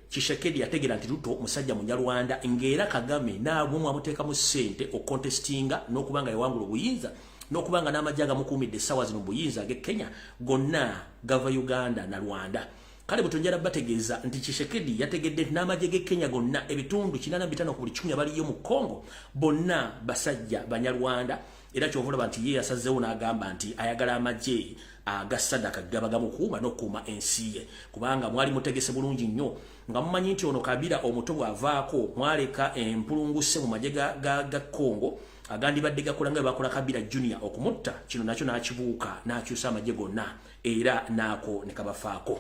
Tshisekedi yategeera nti luto musajja munyarwanda ng'era Kagame naabwe mwamuteeka mu ssente okontestinga n'okubanga yawangula obuyinza n'okubanga n'amagye agamukuumidde essaawa zino buyinza ag'e Kenya gonna gava Uganda na Rwanda kale butonjala bategeeza nti Tshisekedi yategedde nti n'amagye g'e Kenya gonna ebitundu 85 ku buli 10 abaliyo mu Congo bonna basajja banyarwanda era kyovulaba nti ye yasazeewo n'agamba nti ayagala amagye aga Sadaka gaba gamukuuma n'okuuma ensi ye kubanga mwali mutegese bulungi nnyo nga mumanyi nti ono Kabila omuto bw'avaako mwaleka empulunguse mu magye ga Congo agandi badde gakola nga bakola Kabila Junior okumutta kino nakyo n'akibuuka n'akyusa amagye gonna era naako ne kabafaako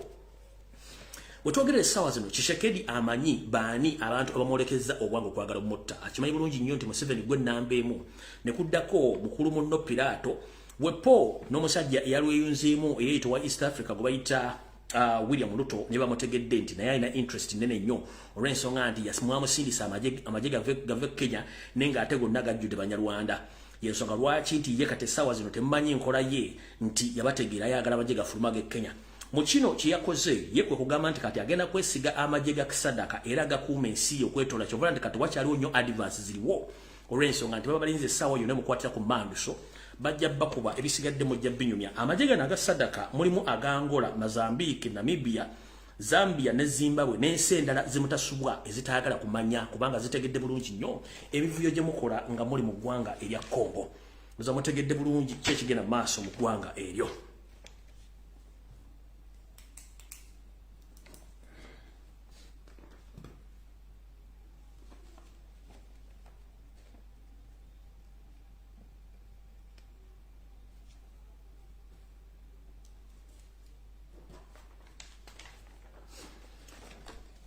wetwogerera essaawa zino Tshisekedi amanyi baani abantu abamwolekeza obwangu okwagala omutta akimanyi bulungi nnyo nti Museveni gwe nnamba emu ne kuddako mukulu munno Pilato wepo n'omusajja eyalweyunzeemu eyayitibwa East Africa gwe bayita William Ruto ne bamutegedde nti naye alina interest nene nnyo olw'ensonga nti mwamusindisa amagye gave Kenya naye ng'ate gonna gajjudde banyarwanda yensonga lwaki nti ye kati essaawa zino temumanyi enkola ye nti yabategeera ayagala amagye gafuluma g'e Kenya mu kino kye yakoze ye kwe kugamba nti kati agenda kwesiga amagye ga Sadaka era gakuuma ensi okwetola kyovula nti kati wakyaliwo nnyo advance ziriwo olw'ensonga nti baba balinze essaawa yonna mukwatira ku manduso bajja bakuba ebisigadde mujja binyumya amagye gano aga Sadaka mulimu aga Angola, Mozambique, Namibia, Zambia ne Zimbabwe n'ensi endala zimutasubwa ezitayagala kumanya kubanga zitegedde bulungi nnyo ebivuyo gye mukola nga muli mu ggwanga erya Congo mutegedde bulungi kye kigenda maaso mu ggwanga eryo.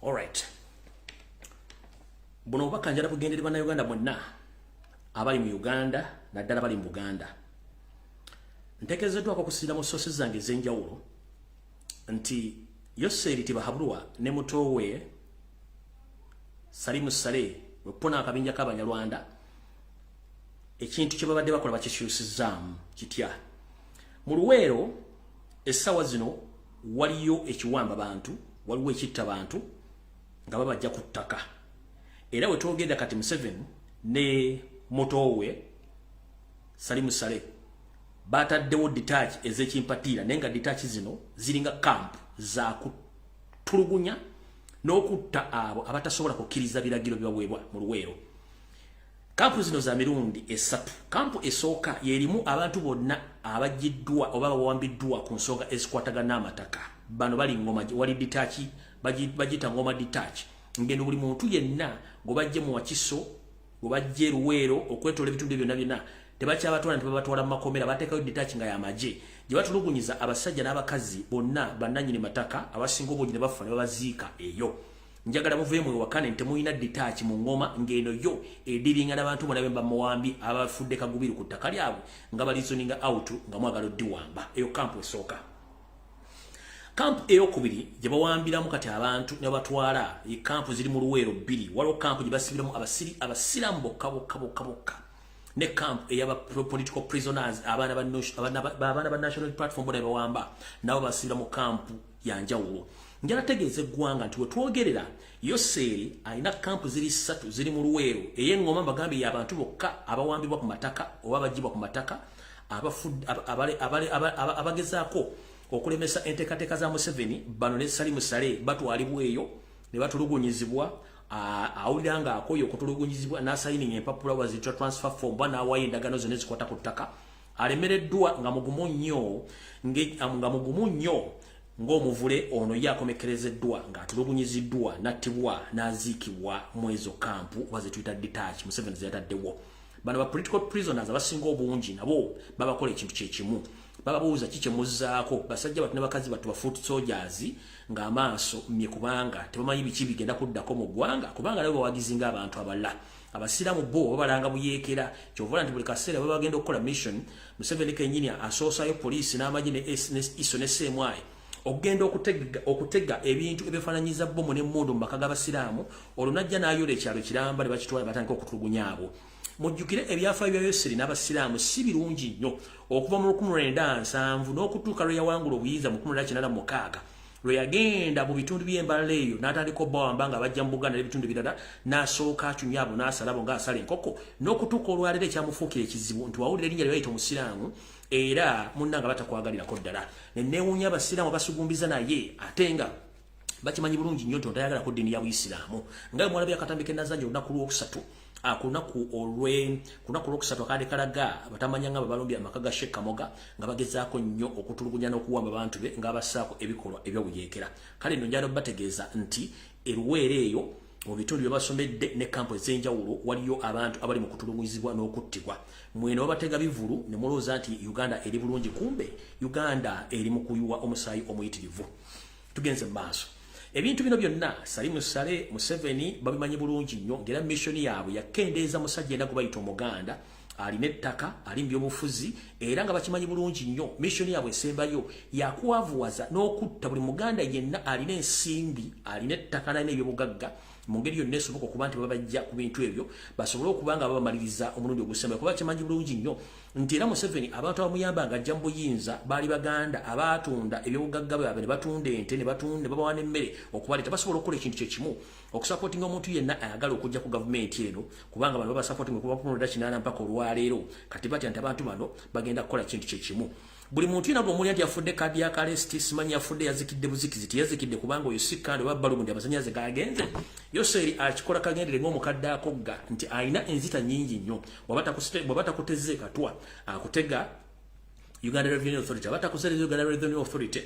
All right. Buno obaka njala bugendere bana Uganda bonna abali mu Uganda naddala bali mu Buganda. Ntekezeddwako kusira mu sources zange ez'enjawulo nti Yoseri Tibahabulwa ne mutowe Salimu Sale wepona akabinja k'Abanyarwanda ekintu kye babadde bakola bakikyusizaamu kitya. Mu Luweero essaawa zino waliyo ekiwamba bantu waliwo ekitta bantu nga babajja ku ttaka era we twogenda kati Museveni ne mutowe Salimu Sale bataddewo detach ez'ekimpatiira naye nga detach zino ziringa camp za kutulugunya n'okutta abo abatasobola kukkiriza biragiro bibaweebwa mu Luweero. Kampu zino za mirundi esatu. Kampu esooka yerimu abantu bonna abajiddwa oba bawambiddwa ku nsonga ezikwatagana amataka. Bano bali ngoma wali ditachi bagita ngoma ditachi. Ngendo buli muntu yenna ngo bajje mu Wakiso, ngo bajje Luweero okwetola ebitundu byonna byonna. Tebacha abatwala ntibabatwala mu makomera batekayo ditachi nga yamaje. Gye batulugunyiza abasajja n'abakazi bonna bannanyini mataka abasinga obungi ne bafa ne babaziika eyo. Njagala muvuye mu wakane ntemuyina detach mu ngoma ngeno yo ediringa n'abantu bonna bemba muwambi abafudde kagubiru ku ttaka lyabwe nga balizoninga out nga mwagala oddiwamba eyo kampu esooka. Kampu eyokubiri gye bawambiramu kati abantu ne batwala kampu ziri mu Luweero 2 waliwo kampu gye basibiramu abasiramu bokka ne kampu ey'aba political prisoners abaana ba national platform bonna bawamba nabo basibira mu kampu yanjawulo. Njala tegeeze eggwanga nti we twogerera Yoseri alina kampu ziri 3 ziri mu Luweero ey'engoma bagambi y'abantu bokka abawambibwa ku mataka oba abagibwa ku mataka abagezaako okulemesa enteekateeka za Museveni bano ne Salimu Sale batwalibwa eyo ne batulugunyizibwa awulira nga akoyo okutulugunyizibwa n'asayininga empapula waziyitibwa transfer form bwa n'awaayo endagaano zonna ezikwata ku ttaka alemereddwa nga mugumu nnyo ng'omuvule ono yakomekerezeddwa ng'atulugunyiziddwa nattibwa n'aziikibwa mwezo kampu oba zetuyita detach Museveni zeyataddewo. Bano ba political prisoners abasinga obungi nabo babakola ekintu kyekimu, bababuuza kikyemuzaako basajja batu ne bakazi batu ba foot soldiers ng'amaaso mmye kubanga tebamanyi biki bigenda kuddako mu ggwanga kubanga nabo bawagizi ng'abantu abalala. Abasiraamu bo babalanga buyeekera kyovula nti buli kaseera baba bagenda okukola mission. Museveni kennyini asoosayo poliisi n'amagye ne iso ne CMI okugenda okutega ebintu ebifaananyiza bbomu n'emmundu mu maka g'abasiraamu olwo najja n'ayola ekyalo kiramba ne bakitwala batandika okutulugunya abo. Mujjukire ebyafaayo bya Yoseri n'abasiraamu si birungi nnyo okuva mu 1997 n'okutuuka lwe yawangula obuyinza mu 1986 lwe yagenda mu bitundu by'embala eyo n'atandika obbawamba nga bajja mu Buganda n'ebitundu birala n'asooka acunyabo n'asalabo ng'asala enkoko n'okutuuka olwaleero ekyamufuukira ekizibu nti wawulira erinnya lye bayita omusiraamu era munnanga batakwagalirako ddala. Ne neewuunya abasiraamu basugumbiza naye ate nga bakimanyi bulungi nnyo nti ontayagala ku ddiini ya Buyisiraamu. Nga mwala byakatambi ke Nazanja olunaku lwokusatu kunaku olwokusatu akade kalaga batamanya nga babalombi amaka ga Sheikh Kamoga nga bagezaako nnyo okutulugunya n'okuwamba abantu be ng'abassaako ebikolwa ebyobuyeekera. Kale nno njala bategeeza nti eruweera eyo mu bitundu byebasomedde ne kampu ez'enjawulo waliyo abantu abali mu kutulugunyizibwa n'okuttibwa. Mweno babatega bivulu ne mulowooza nti Uganda eri bulungi, kumbe Uganda eri mu kuyuwa omusaayi omuyitirivu. Tugenze mu maaso. Ebintu bino byonna Salim Sale Museveni babimanyi bulungi nnyo ng'era mission yaabwe yakendeeza musajja era gwe bayita Omuganda alina ettaka ali mu byobufuzi era nga bakimanyi bulungi nnyo mission yaabwe esembayo yakwavuwaza n'okutta buli Muganda yenna alina ensimbi alina ettaka n'alina ebyobugagga mu ngeri yonna esoboka okuba nti babajja ku bintu ebyo basobole okuba nga babamaliriza omulundi ogusembayo kuba kimanyi bulungi nnyo nti era Museveni abantu abamuyamba nga ajja mu buyinza baali Baganda abaatunda ebyobugagga bwabwe ne batunda ente ne batunda babawa n'emmere okubaleeta basobola okukola ekintu kyekimu okusapootinga omuntu yenna ayagala okujja ku gavumenti eno kubanga bano babasapootinga okuva ku 18 mpaka olwaleero kati batya nti abantu bano bagenda kukola kintu kyekimu. Buli muntu yena bw'omuli nti yafudde kaadi ya kalesti simanyi yafudde yazikidde buzikizi tiyazikidde kubanga oyo si kandi oba balumu nti amasannyalaze gagenze. Yoseri akikola kagendere ng'omukadde akogga nti ayina enzita nnyingi nnyo bw'aba takutezze katwa akutega Uganda Revenue Authority aba takusereza Uganda Revenue Authority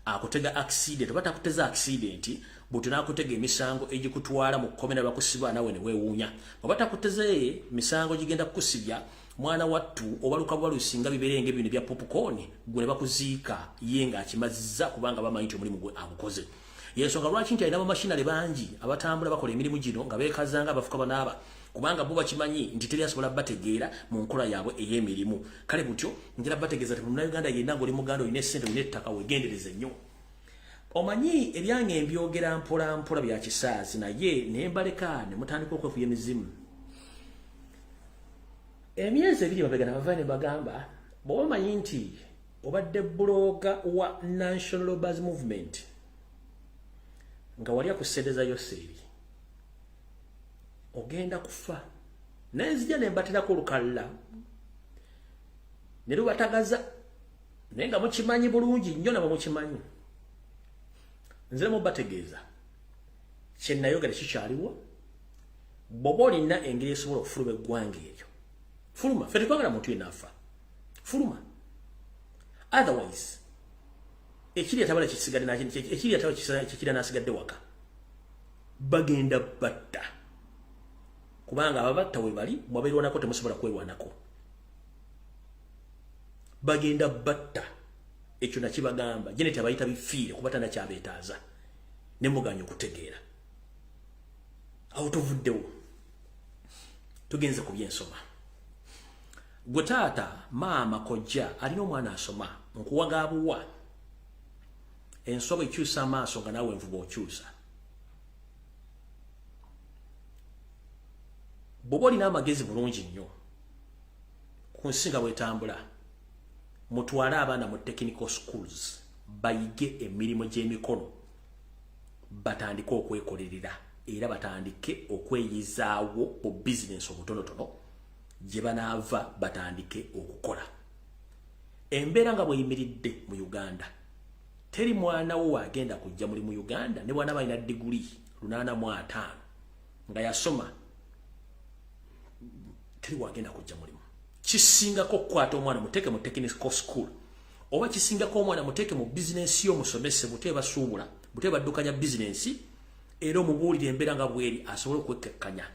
akutega accident oba takuteza accident buti nakutega emisango egikutwala mu kkomera bakusiba nawe ne weewuunya oba takuteze misango gigenda kukusibya mwana wattu obaluka bwalusinga biberenge bino bya popcorn gwe ne bakuziika ye ng'akimazizza kubanga bamanyi nti omulimu gwe agukoze. Yensonga lwaki nti alina bamashinale bangi abatambula bakola emirimu gino nga beekazanga abafuka banaaba kubanga bo bakimanyi nti teri asobola bategeera mu nkola yaabwe ey'emirimu. Kale butyo njala bategeeza ti Munnayuganda yenna ng'oli Muganda olina essente olina ettaka weegendereze nnyo. Omanyi ebyange mbyogera mpola mpola bya kisaazi naye ne mbaleka ne mutandika okwefuya emizimu. Emyezi ebiri mabega nabava ne bagamba bw'oba omanyi nti obadde buloga wa National Labourers Movement nga wali akusedeza Yoseri ogenda kufa nenzija ne mbatirako olukalla ne lubatagaza naye nga mukimanyi bulungi nnyo nabo mukimanyi nzire mubategeeza kye nayogera kikyaliwo bw'oba olina engeri esobola okufuluma eggwanga eryo fuluma ffe tekwagala muntu yenna afa fuluma otherwise ekiri atabala ekiri n'asigadde waka bagenda batta kubanga ababatta we bali mwabeerwanako temusobola kwerwanako bagenda batta ekyo nakibagamba Janet abayita bifiire kuba tannakyabeetaaza ne muganya okutegeera awo tuvuddewo tugenze ku byensoma. Gwe taata maama kojja alina omwana asoma nkuwagaabuwa ensobo ekyusa amaaso nga naawe envuba okyusa. Bw'oba olina amagezi bulungi nnyo ku nsi nga bwetambula mutwale abaana mu technical schools bayige emirimu gy'emikono batandike okwekolerera era batandike okweyizaawo mu bizinesi obutonotono gye banaava batandike okukola. Embeera nga bweyimiridde mu Uganda teri mwana wo agenda kujja muli mu Uganda ne bwana balina diguli 85 nga yasoma teri wagenda kujja mulimu. Kisingako okukwata omwana muteeke mu technical school oba kisingako omwana muteeke mu bizinesi yo musomese muteba suubula muteba ddukanya bizinesi era omubuulire embeera nga bweri asobole okwekekkanya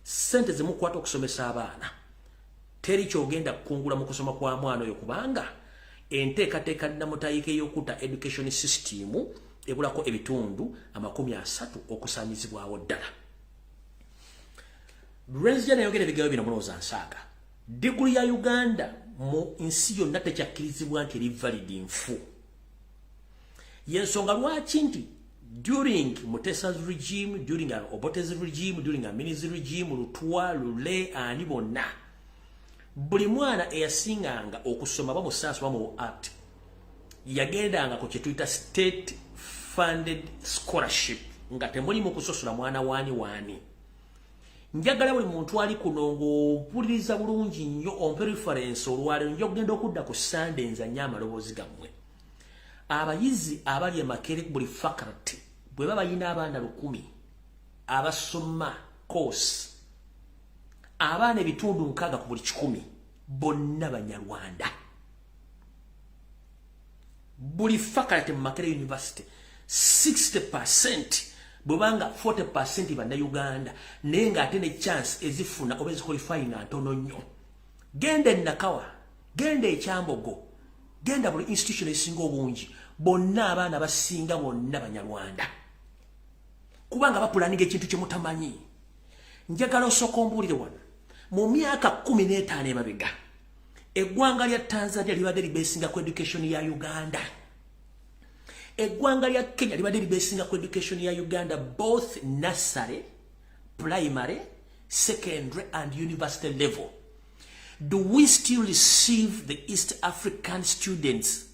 ssente zimukwata okusomesa abaana teri kyogenda kukungula mu kusoma kwa mwana oyo kubanga enteekateeka nnamutayike y'okutta education system ebulako ebitundu 30 okusaanyizibwawo ddala. Lwenzija nayogera ebigambo bino mulowooza nsaaga diguli ya Uganda mu nsi yonna tekyakkirizibwa nti eri valid nfu. Yensonga lwaki nti during Mutesa's regime, during Obote's regime, during Amini's regime, Lutwa, Lule, ani bonna buli mwana eyasinganga okusoma bamusanso bamu act yagendanga ku kye tuyita state funded scholarship nga temuli mu kusosola mwana wani. Njagala buli muntu ali kuno ng'ompuliriza bulungi nnyo ompe reference olwaleero nja okugenda okudda ku Sunday nzanye amaloboozi gammwe. Abayizi abali Makerere buli faculty bwe baba bayina abaana 100 abasoma course abaana ebitundu 6 ku buli 100 bonna Banyarwanda. Buli faculty mu Makerere University 60% bwebanga 40% banda Uganda naye ng'ate ne chance ezifuna oba eziqualifying ntono nnyo. Genda Nakawa, genda Ekyambogo, genda buli institution esinga obungi bonna abaana basinga bonna Banyarwanda kubanga bapulaninga ekintu kye mutamanyi. Njagala osooka ombuulire wano mu myaka 15 emabega eggwanga lya Tanzania libadde libeesinga ku education ya Uganda. Eggwanga lya Kenya libadde libeesinga ku education ya Uganda both nursery, primary, secondary and university level. Do we still receive the East African students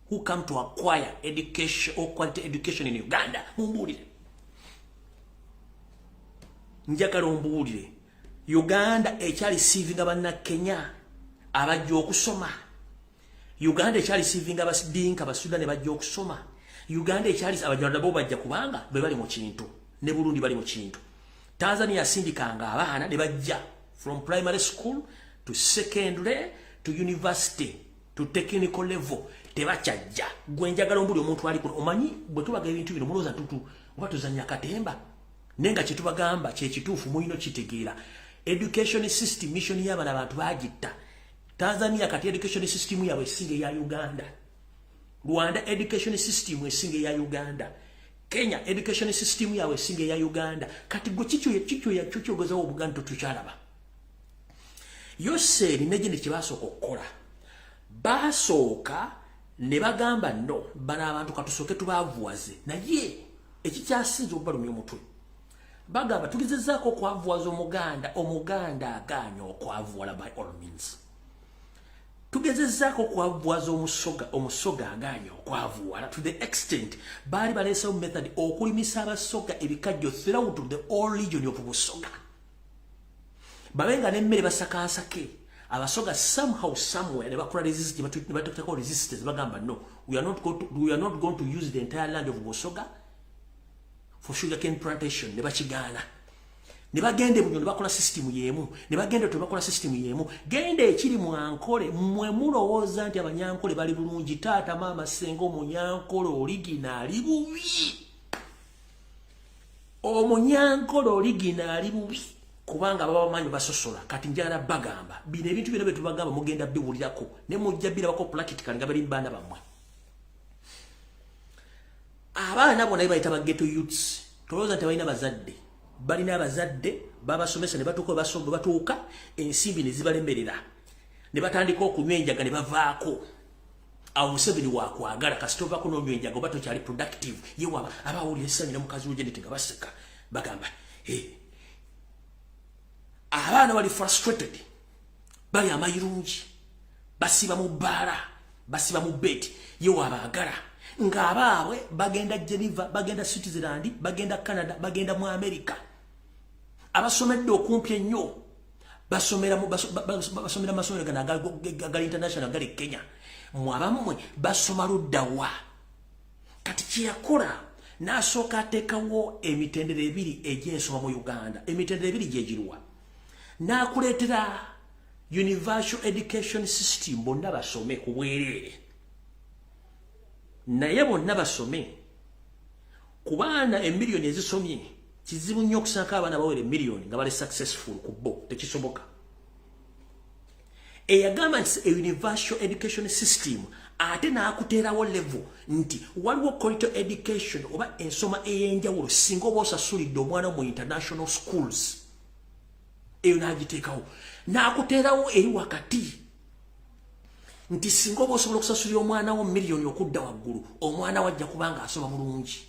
who come to acquire education or quality education in Uganda? Mumbuulire. Njagala ombuulire. Uganda ekyali receiving abanna Kenya abajja okusoma. Uganda ekyali receiving abadinka abasudani bajja okusoma. Uganda ekyali abajjana bo bajja kubanga be bali mu kintu ne Burundi bali mu kintu. Tanzania sindikanga abaana ne bajja from primary school to secondary to university to technical level tebachajja. Gwe njagala ombuli omuntu ali kuno omanyi bwe tubaga ebintu bino mulooza tutu oba tuzanya katemba nenga kye tubagamba kye kituufu mulino kitegeera. Education system mission y'abaana abantu bagitta. Tanzania kati education system yawe esinga ya Uganda. Rwanda education system esinga ya Uganda. Kenya education system yawe esinga ya Uganda. Kati gwe kicho ya chochogoza Obuganda tukyalaba. Yose ninegende kibasooka okukola. Basooka ne bagamba no bana abantu katusooke tubavuwaze naye ekikyasinze okubalumya omutwe. Bagamba tugezezaako okwavuwaza omuganda aganya okwavuwala by all means. Tugezezaako okwavuwaza omusoga aganya okwavuwala to the extent baali baleesewo method okulimisa abasoga ebikajjo throughout the all region of Busoga. Babenga nemmere basakansake abasoga somehow somewhere ne bakola resistance ne batokako resistance bagamba no we are not going to use the entire land of Busoga for sugarcane plantation. Ne bakigaana ne bagende bunyo ne bakola system yemu ne bagende to bakola system yemu gende ekiri mu Ankole mmwe mulowooza nti Abanyankole bali bulungi. Taata maama sengo Munyankole originali bubi Omunyankole originali bubi kubanga baba bamanyi basosola. Kati njagala bagamba bino ebintu bino betubagamba mugenda biwulirako ne mujja birabako practical nga bali mbanda bamwe. Abaana bona bayita ba ghetto youths tolooza nti balina bazadde. Balina abazadde babasomesa ne batuuka basomba batuuka ensimbi ne zibalemberera ne batandika okunywa enjaga ne bavaako. Awo Museveni waakwagala kasita ovaako n'onywa enjaga oba tokyali productive yewa abawulira essanyu ne mukazi we Janet nga baseka bagamba abaana bali frustrated bali amayirungi basiba mu bbaala basiba mu beti yewa abaagala ng'abaabwe bagenda Geneva bagenda Switzerland bagenda Canada bagenda mu America. Abasomedde okumpi ennyo basomera amasomero gano agali international gali Kenya. Mwabamwe basoma luddawa. Kati kyeyakola n'asooka ateekawo emitendera 2 egy'ensoma mu Uganda. Emitendera 2 gyegirwa n'akuleetera universal education system bonna basome ku bwereere. naye bonna basome ku baana emiliyoni ezisomye kizibu nnyo okusanga abaana bawere emiliyoni nga bali successful ku bo tekisoboka eyagamba nti a universal education system ate n'akuteerawo level nti waliwo quality education oba ensoma ey'enjawulo singa oba osasulidde omwana mu international schools eyo n'agiteekawo n'akuteerawo eri wakati nti singa oba osobola okusasulira omwana wo miliyoni okudda waggulu omwana wajja kubanga asoma bulungi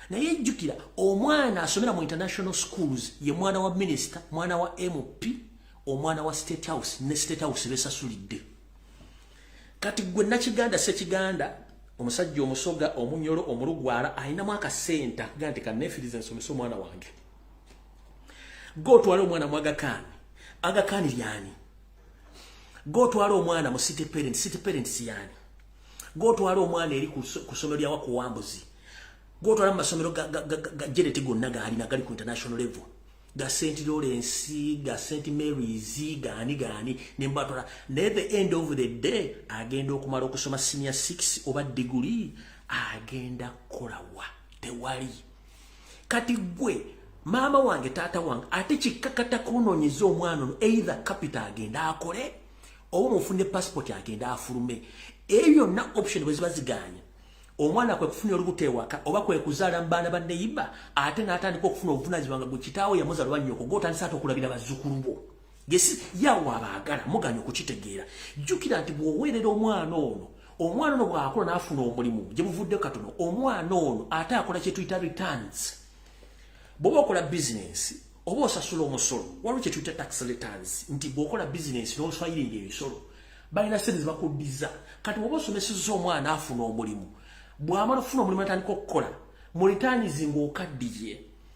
naye jjukira omwana asomera mu international schools ye mwana wa minister mwana wa MP omwana wa state house ne state house besasulidde kati gwe nakiganda sekiganda omusajja omusoga omunyolo omulugwala ayinamu akasenta gante kanefiriza nsomesa omwana wange gotwala omwana mu agakaani lyani gotwala omwana mu city parents yani gotwala omwana eri ku somero lya wakuwambuzi gotwala mu masomero ga Janet gonna gali nagali ku international level ga St. Lawrence ga St. Mary's gani nembatwala at the end of the day agenda okumala okusoma senior 6 oba degree agenda kolawa tewali kati gwe mama wange tata wange ate kikakata kunonyeza omwana ono either capital agenda akole oba mufune passport agenda afulume eyo na option bwezibaziganya omwana kwe kufuna olubuto ewaka oba kwe kuzaala mbaana banneyiba ate n'atandika okufuna obuvunaanyizibwa nga gwe kitaawo yamuzaala lwannyoko g'otandisa ate okulabira bazzukulu bo gesi yawo abaagala muganya okukitegeera jjukira nti bw'oweerera omwana ono bw'akula n'afuna omulimu gye buvudde katono omwana ono ate akola kye tuyita returns bw'oba okola bizinensi oba osasula omusolo waliwo kye tuyita tax returns nti bw'okola bizinensi n'oswayiringa ebisolo balina sente zibakuddiza kati bw'oba osomesezza omwana afuna omulimu bw'amala okufuna omulimu atandika okukola mu ritaanizi ng'okaddiye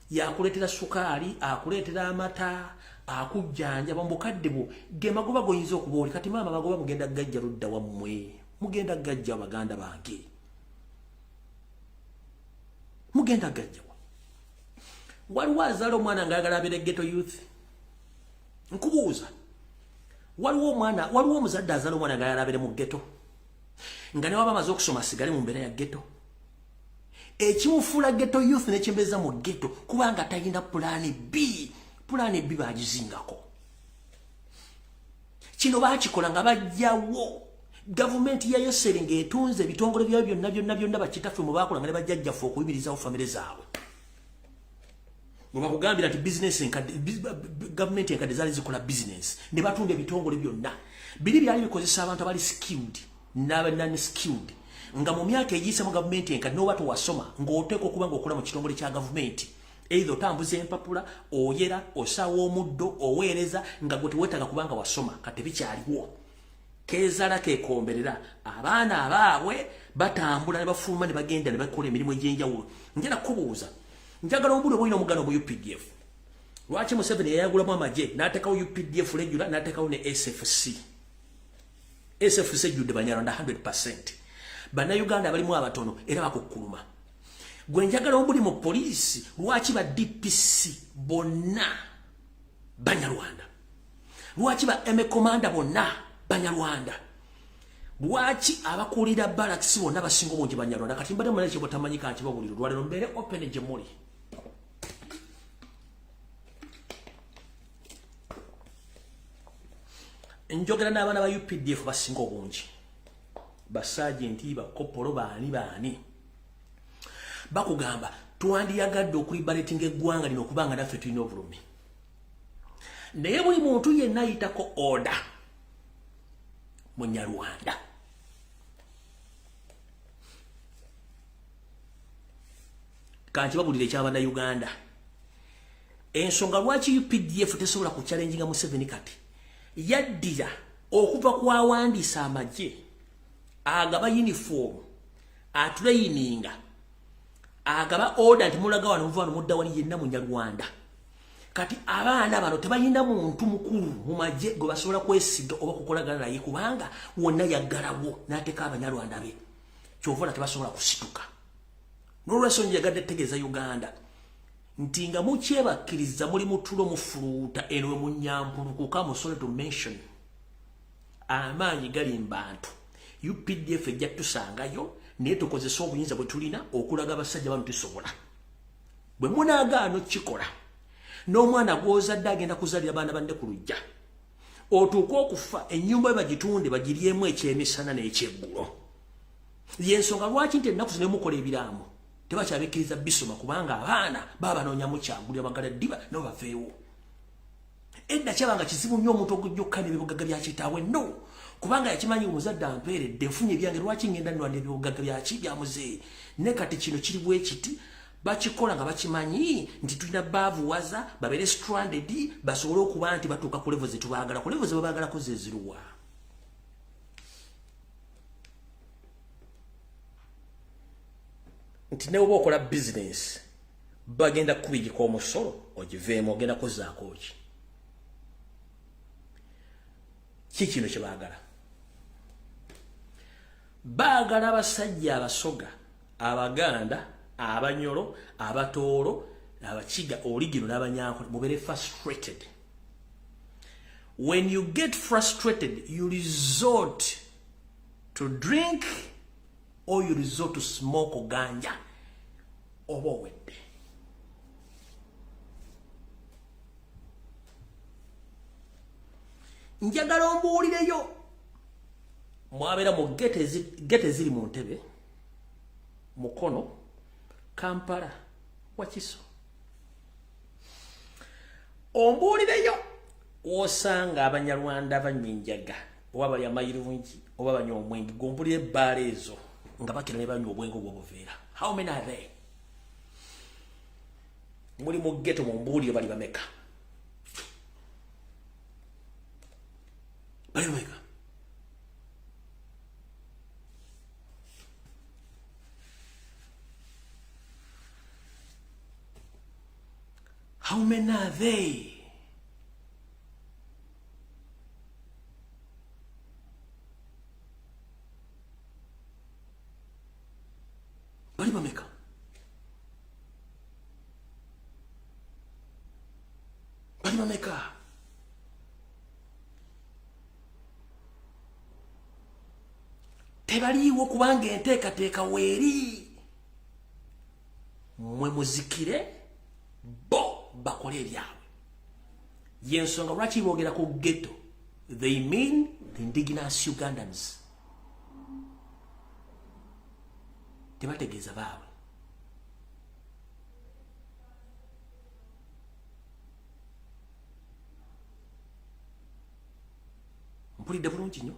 yakuleetera sukaali akuleetera amata akujjanjaba mu bukadde bwo ge magoba goyinza okuba oli kati maama magoba mugenda gajja ludda wammwe mugenda gajja baganda bange mugenda gajja waliwo azaala omwana ng'ayagala abeere ghetto youth nkubuuza waliwo omuzadde azaala omwana ng'ayagala abeere mu ghetto nga ne waba amaze okusoma asigale mu mbeera ya ghetto ekimufuula ghetto youth nekyembeeza mu ghetto kubanga talina pulaani B bagizingako kino baakikola nga bajjawo gavumenti yayo seringa etunze ebitongole byayo byonna bakitaffe mu baakola nga ne bajjajjaffe okuyimirizawo famire zaabwe bakugambira nti gavumenti enkadde zaali zikola bizinesi ne batunda ebitongole byonna biri byali bikozesa abantu abali skilled n'abanani skilled nga mu myaka egiyise mu gavumenti enkadde n'oba tewasoma ng'oteeka okuba ng'okola mu kitongole kya gavumenti either otambuza empapula oyera osawa omuddo oweereza nga gwe teweetaaga kubanga wasoma kati bikyaliwo keezala keekomberera abaana abaabwe batambula ne bafuluma ne bagenda ne bakola emirimu egy'enjawulo njala kubuuza njagala obudde bwolina omugano mu UPDF lwaki Museveni yayagulamu amagye n'ateekawo UPDF lejjula n'ateekawo ne SFC ejjudde Banyarwanda 100%. Bannayuganda abalimu abatono era bakukkuluma. Gwe njagala obuli mu poliisi lwaki ba DPC bonna Banyarwanda. Lwaki ba ME Commander bonna Banyarwanda. Lwaki abakulira barracks bonna basinga obungi Banyarwanda. Kati mbadde muleke botamanyika nti babuliro lwalero mbeere open gye muli. Njogera n'abaana ba UPDF basinga obungi. Basajenti bakopolo baani bakugamba twandiyagadde okulibalatinga eggwanga lino kubanga naffe tulina obulumi. Naye buli muntu yenna ayitako order Munyarwanda. Kanti babulire eky'abana Uganda. Ensonga lwaki UPDF tesobola ku challenginga Museveni kati yaddira okuva ku awandiisa amagye agaba uniform atraininga agaba order nti mulaga wano muva wano mudda wali yenna Munyarwanda. Kati abaana bano tebayinda muntu mukulu mu magye gwe basobola kwesiga oba kukolagana naye kubanga wonna yaggalawo n'ateeka Abanyarwanda be kyovula tebasobola kusituka. N'olwensonga yagadde tegeeza Uganda nti nga mukyebakkiriza muli mutulo mufuluuta eno Munyampulukuka musole to mention amaanyi gali mbantu UPDF ejja tusangayo naye tukozesa obuyinza bwe tulina okulaga abasajja bano tusobola bwe munaagaano kikola n'omwana gw'ozadde agenda kuzalira baana banne ku lujja otuuka okufa ennyumba ye bagitunde bagiryemu ekyemisana n'ekyeggulo yensonga lwaki nti ennaku zino mukola ebiraamo tebakyabikkiriza bisoma kubanga abaana baba banoonyamu kyagulira bagala ddiba nabo baveewo edda kyabanga kizibu nnyo omuntu okujja okukana ebibugaga bya kitaawe no kubanga yakimanyi omuzadde ampeeredde nfunye ebyange lwaki ngenda nnwanda ebibugaga byaki bya muzeeyi ne kati kino kiri bwe kiti bakikola nga bakimanyi nti tulina baavuwaza babeere stranded basobole okuba nti batuuka ku levo zetubaagala ku levo zebabaagalako zeziruwa nti ne oba okola bizinesi bagenda kubigika omusolo ogiveemu ogenda kuzaako ki kino kye baagala baagala abasajja abasoga abaganda abanyolo abatoolo abakiga oligino n'abanyankole mubeere frustrated. When you get frustrated you resort to drink or you resort to smoke or ganja oba owedde njagala ombuulireyo mwabeera mu gete ziri mu Ntebe Mukono Kampala Wakiso ombuulireyo osanga Abanyarwanda abanyinjaga oba bali amayirungi oba banywa omwenge gompulire ebbaala ezo nga bakira ne banywa obwenge obw'obuveera. How many are they? Muli mu ghetto mumbuulire bali bameka? Bali bameka? How many are they? Bali bameka? Bali bameka? Tebaliiwo kubanga enteekateeka weeri mwe muzikire bo bakole ebyabwe. Yensonga lwaki boogera ku ghetto? They mean the indigenous Ugandans. Tebategeeza baabwe. Mpulidde bulungi nnyo.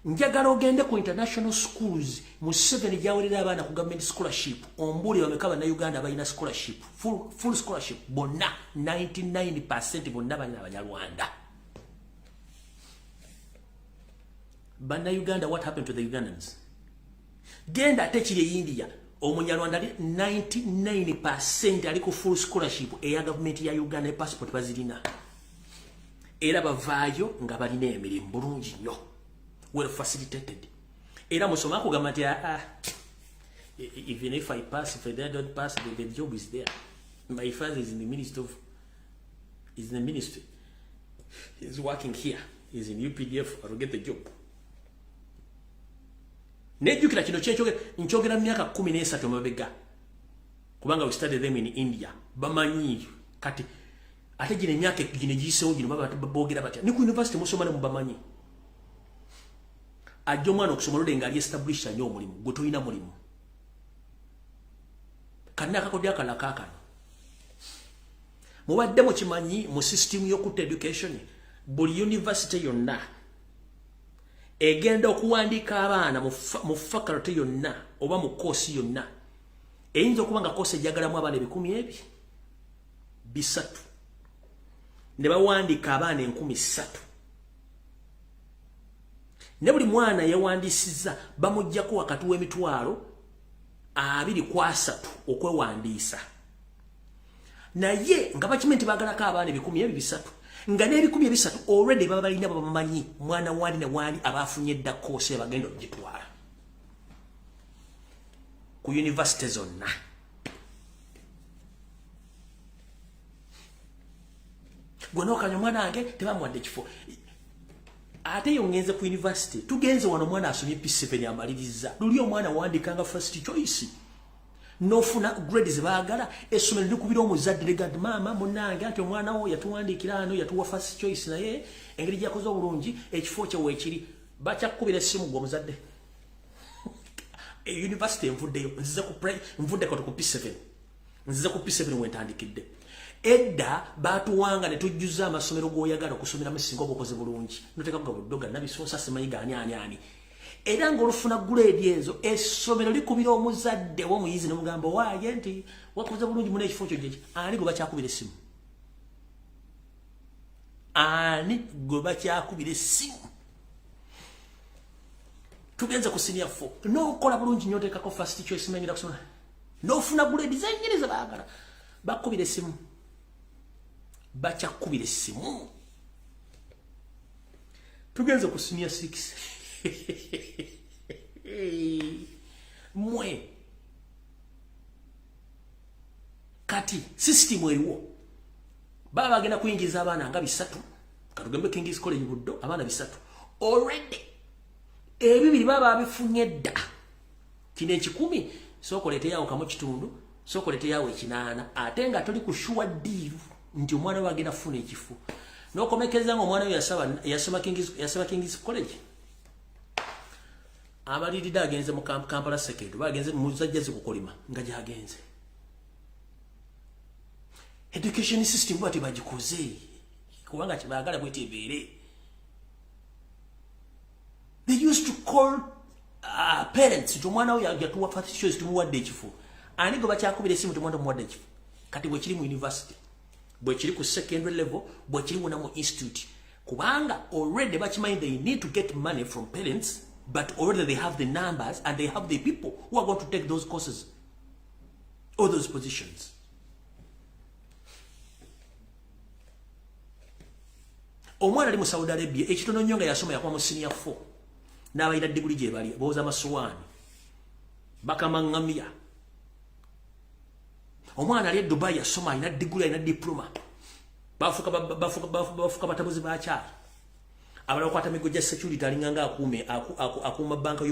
Njagala ogende ku international schools mu 7 gyawerera abaana ku government scholarship ombuli bameka bannayuganda balina scholarship full scholarship bonna 99% bonna balina Abanyarwanda. Bannayuganda, what happened to the Ugandans? Genda ate kiri e India Omunyarwanda 99% ali ku full scholarship eya government ya Uganda ne passport bazirina era bavaayo nga balina emirimu bulungi nnyo. Well facilitated. Era musoma kugamba nti even if I pass, if I don't pass, the job is there. My father is in the ministry He's working here. He's in UPDF. I'll get the job. Nejjukira kino nkyogera myaka 13 mabega. Kubanga we studied them in India. Bamanyi kati ate gine myaka gine gisewo gino baba boogera batya. Ni ku university musoma ne mubamanyi. Ajja omwana okusoma lode nga ali-establish nnyo omulimu gwe tolina mulimu kanna akakodya akala kaakano mubadde mukimanyi mu system y'okutta education buli university yonna egenda okuwandiika abaana mu faculty yonna oba mu course yonna eyinza okuba nga course ejagalamu abaana 300 ne bawandiika abaana 3,000 ne buli mwana yawandisiza bamujjako wakati w'emitwalo 23 okwewandiisa naye nga bakimanyi nti baagalako abaana 1,300 nga ne1,300 already baba balina babamanyi mwana wali ne wali abaafunye dda koose bagenda okugitwala ku university zonna. gwe nokanya omwana wange tebamwadde ekifo ate yo ngenze ku university tugenze wano omwana asomye P7 amaliriza luli omwana wandikanga first choice nofuna grades baagala essomero likubira omuzadde legad mama munange ati omwana wo yatuwandikira ano yatuwa first choice naye engeri gyakoze obulungi ekifo kye weekiri bakyakubira essimu gwe omuzadde university envuddeyo nvudde ku P7 nziza ku P7 wentandikidde edda batuwanga ne tujjuza amasomero g'oyagala okusomeramu singa obukoze bulungi noteka kuga buddoga nabisoosa simanyi ani era ng'olufuna grade ezo essomero likubira omuzadde w'omuyizi ne mugamba waaye nti wakoze bulungi muna ekifo kyo gyeki ani gwe bakyakubira essimu ani gwe bakyakubira essimu tugenze ku senior 4 n'okola bulungi nnyo oteekako first choice mengera kusoma n'ofuna grade zennyiriza baagala bakubira essimu bakyakubira essimu tugenze ku senior 6 mwe kati system eriwo baba bagenda kuyingiza abaana nga 3 katugembe King's College buddo abaana 3 already ebibiri baba babifunye dda kine 10 sokolete yawo kamo kitundu sokolete yawo ekinana ate nga toli kushuwa deal nti omwana wagenda funa ekifo nokomekeza ngo omwana yasoma King's College abalirida agenze mu Kampala second bagenze muzajjaze kukolima nga jagenze education system bwati bagikoze kubanga kibagala bwetebere they used to call parents to mwana oyo yatuwa first choice tumuwadde ekifo ani go bakyakubira essimu tumwanda muwadde ekifo kati bwe kiri mu university bwe kiri ku secondary level bwe kiri mu institute kubanga already bachimanyi they need to get money from parents but already they have the numbers and they have the people who are going to take those courses or those positions. Omwana ali mu Saudi Arabia ekitono nnyo nga yasoma yakwa mu senior 4 n'abayina degree gye bali booza amasuwaani bakamangamya. Omwana ali e Dubai yasoma alina degree alina diploma bafuka batabuzi bakyala abala okwata migoja security alinganga akuma banka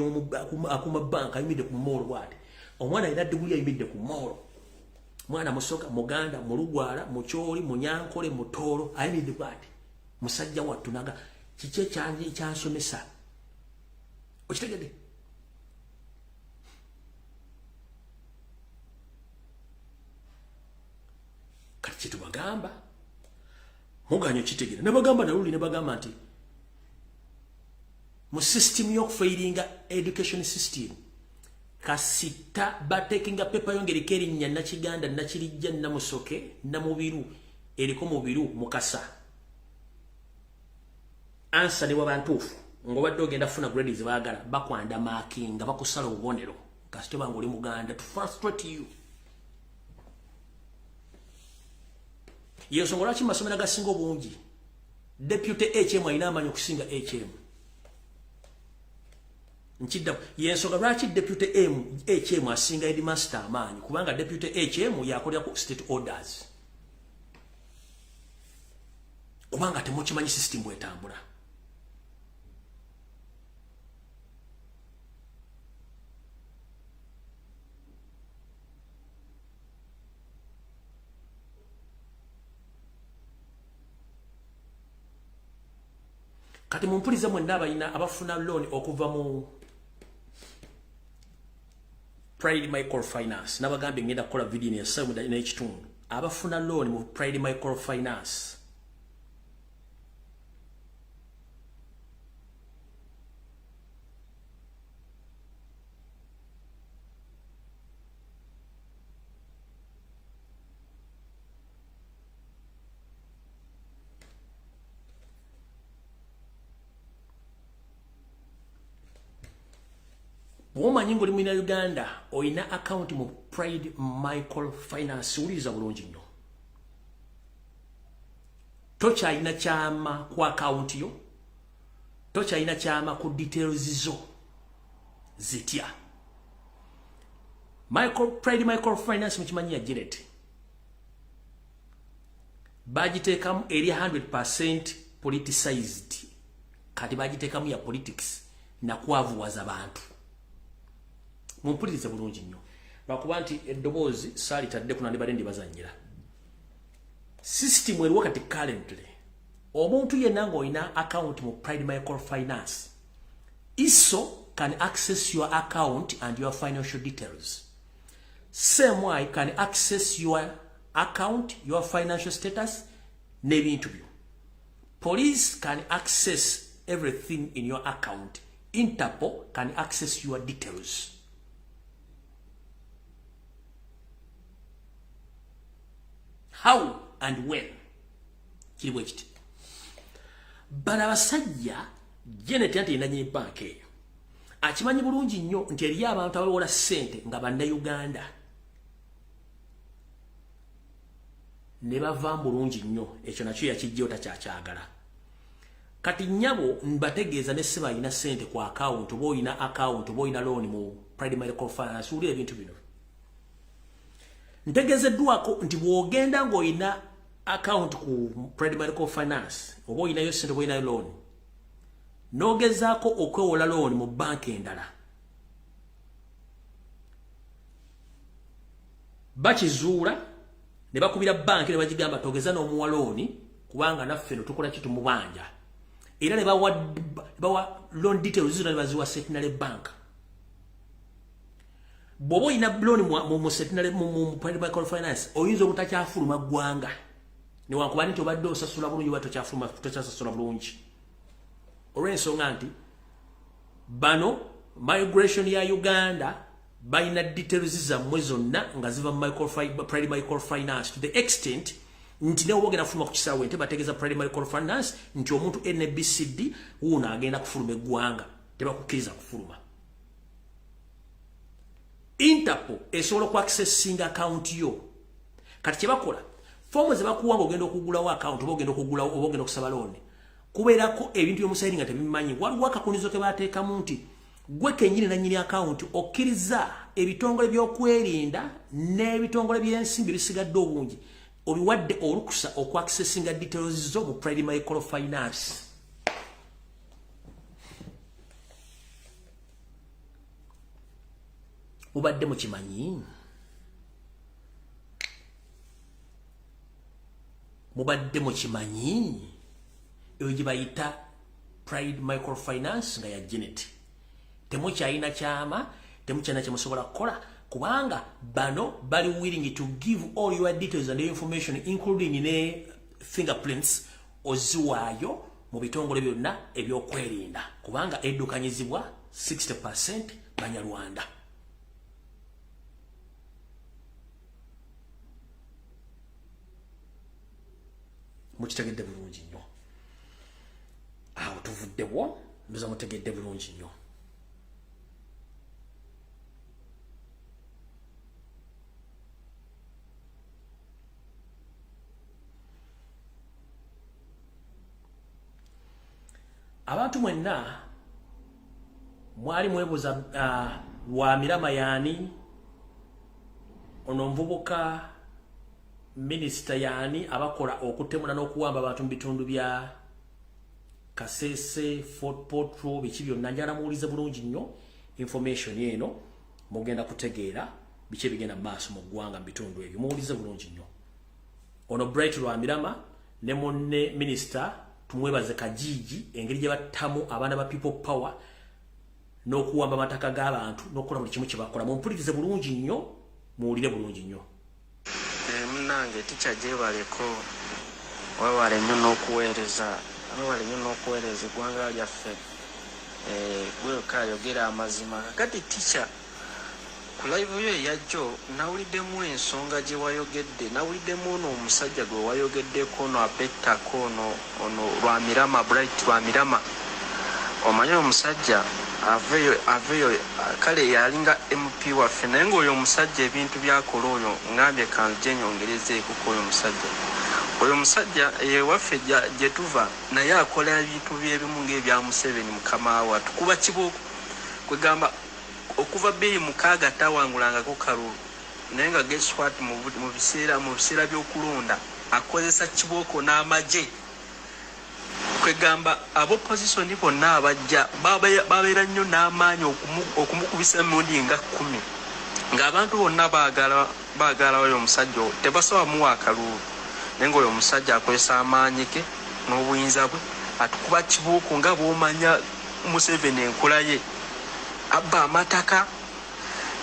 akuma banka ayimidde ku mall bwati omwana alina degree ayimidde ku mall mwana musoka muganda mulugwala mucholi munyankole mutoro ayimidde bwati musajja wattu naga kiche kyanje kyansomesa okitegedde kati tubagamba muganyo kitegera nabagamba naluli nabagamba nti mu system y'okufairinga education system kasita batekinga pepa yongeri kerinya na kiganda na kirijja na musoke na mubiru eriko mubiru mukasa ansa ne wabantufu ngo badde ogenda funa grades baagala bakwanda marking bakusala obubonero kasito bangu oli muganda to frustrate you yesongola ki masomero gasinga obungi deputy HM ayina amanyi okusinga HM nchidda yensonga lwaki deputy HM asinga headmaster amanyi kubanga deputy HM yakolera ku state orders kubanga temukimanyi system bwetambula kati mumpuliza mwenna abalina abafuna loan okuva mu Pride Microfinance nabagambye ngenda kukola video ya samu na ekitundu abafuna loan mu Pride Microfinance Woma nyingo li mwina Uganda oina account mu Pride Microfinance uliza bulungi nnyo. Tocha ina chama kwa account yo. Tocha ina chama ku details zo. Zitia. Pride Microfinance mchimanyi ya Janet. bagiteekamu eri 100% politicized kati bagiteekamu ya politics nakwavuwaza bantu mumpulirize bulungi nnyo lwakuba nti eddoboozi saalitadde kuna ndibadde ndibazannyira system eriwo kati currently omuntu yenna ng'olina account mu Pride Microfinance ISO can access your account and your financial details. Same way can access your account, your financial status, n'ebintu byo. Police can access everything in your account. Interpol can access your details. How and when? Kiri bwekiti. Bana basajja Janet yante inanye bank eyo. Akimanyi bulungi nnyo nti eriyo abantu abawola ssente nga bannayuganda. Ne bava bulungi nnyo ekyo nakyo yakijja otakyakagala. Kati nnyabo mbategeeza ne seba ina ssente ku account oba oyina account oba oyina loan mu Pride Microfinance uli ebintu bino. Ntegeezeddwako nti bw'ogenda ng'oyina account ku Pride Microfinance oba oyinayo ssente oba oyinayo loan nogezaako okwewola loan mu banka endala bakizuula ne bakubira banka ne bagigamba togeza n'omuwa loan kubanga naffe no tukola kitu mu banja era ne bawa loan details zino ne baziwa Centenary Bank bw'oba oyina loan mu Centenary mu Pride Microfinance oyinza obutakyafuluma ggwanga newankubani nti obadde osasula bulungi oba tokyasasula bulungi olw'ensonga nti bano migration ya Uganda bayina details zammwe zonna nga ziva mu Pride Microfinance to the extent nti ne wogera kufuluma ku kisaawe nti bategeeza Pride Microfinance nti omuntu NBCD wuuno agenda kufuluma eggwanga tebakukkiriza kufuluma. Interpol esobola ku accessinga account yo kati kyebakola fomu ze bakuwanga ogenda okugulawo account oba ogenda okugulawo oba ogenda okusaba loan kubeerako ebintu by'omusayiri nga tebimanyi waliwo akakunizo ke baateekamu nti gwe kennyini nannyini account okkiriza ebitongole by'okwerinda n'ebitongole by'ensimbi bisigadde obungi obiwadde olukusa okwaccessinga details zo mu Pride Microfinance. Mubadde mukimanyi? Mubadde mukimanyi? Eyo gye bayita Pride Microfinance nga ya Janet. Temukyalina kyama, temukyalina kye musobola kukola kubanga bano bali willing to give all your details and information including ne fingerprints oziwaayo mu bitongole byonna ebyokwerinda kubanga eddukanyizibwa 60% Banyarwanda. Mukitegedde bulungi nnyo. Awo tuvuddewo ndoza mutegedde bulungi nnyo. Abantu mwenna mwali mwebuza wa Mirama yani ono mvubuka Minister yani abakola okutemula n'okuwamba abantu mu bitundu bya Kasese, Fort Portal, biki byonna njala muwulize bulungi nnyo information eno mugenda kutegeera biki bigenda maaso mu ggwanga mu bitundu ebyo muwulize bulungi nnyo. Ono Bright Lwamirama ne munne Minister tumwebaze Kajiji engeri gye battamu abaana ba People Power n'okuwamba amataka g'abantu n'okukola buli kimu kye bakola mumpulirize bulungi nnyo muwulire bulungi nnyo. Nange ticha gyebaleko wewale nnyo n'okuweereza eggwanga lyaffe gweka ayogera amazima kakati ticha ku live yo eyajjo nawuliddemu ensonga gye wayogedde nawuliddemu ono omusajja gwe wayogeddeko ono abettako ono Lwamirama Bright Lwamirama omanyi omusajja aveyo kale yalinga MP waffe naye ng'oyo omusajja ebintu byakola oyo ngambye kanje nyongerezeeko ku oyo musajja ewaffe gye tuva naye akola ebintu byebimu ng'ebya Museveni mukama wa tukuba kibooko kwegamba okuva bbeeyi 6 tawangulangako kalulu naye nga geswat mu biseera by'okulonda akozesa kibooko n'amagye kwegamba ab'opposition bonna abajja babeera nnyo n'amaanyi okumukubisa emirundi nga 10 ng'abantu bonna baagala oyo omusajja tebasobola muwa akalulu naye ng'oyo omusajja akozesa amaanyi ge n'obuyinza bwe atukuba kibooko nga bw'omanya Museveni enkola ye abba amataka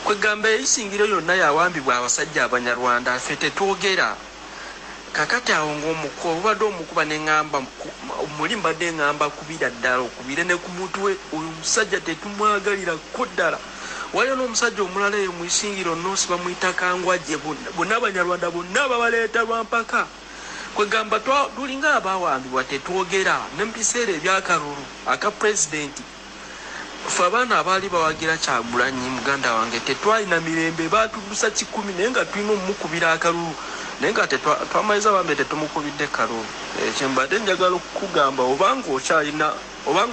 kwegamba eyisingiro yonna yawambibwa abasajja abanyarwanda ffe tetwogera kakati awo ng'omuko obadde omukuba neŋŋamba muli mbadde ŋŋamba kubira ddala okubire ne ku mutwe oyo omusajja tetumwagalirako ddala waliyo n'omusajja omulala eyo mu isingiro noosi bamuyita Kangwajje bonna abanyarwanda bonna babaleeta lwampaka kwegamba tulinga abawambibwa tetwogera ne mu biseera ebyakalulu aka pulezidenti ffe abaana abaali bawagira Kyagulanyi muganda wange tetwalina mirembe baatuddusa 10 naye nga tulina omumukubira akalulu naye nga twamaliza bambe tetumukubidde kalulu ekyo mbadde njagala okukugamba obanga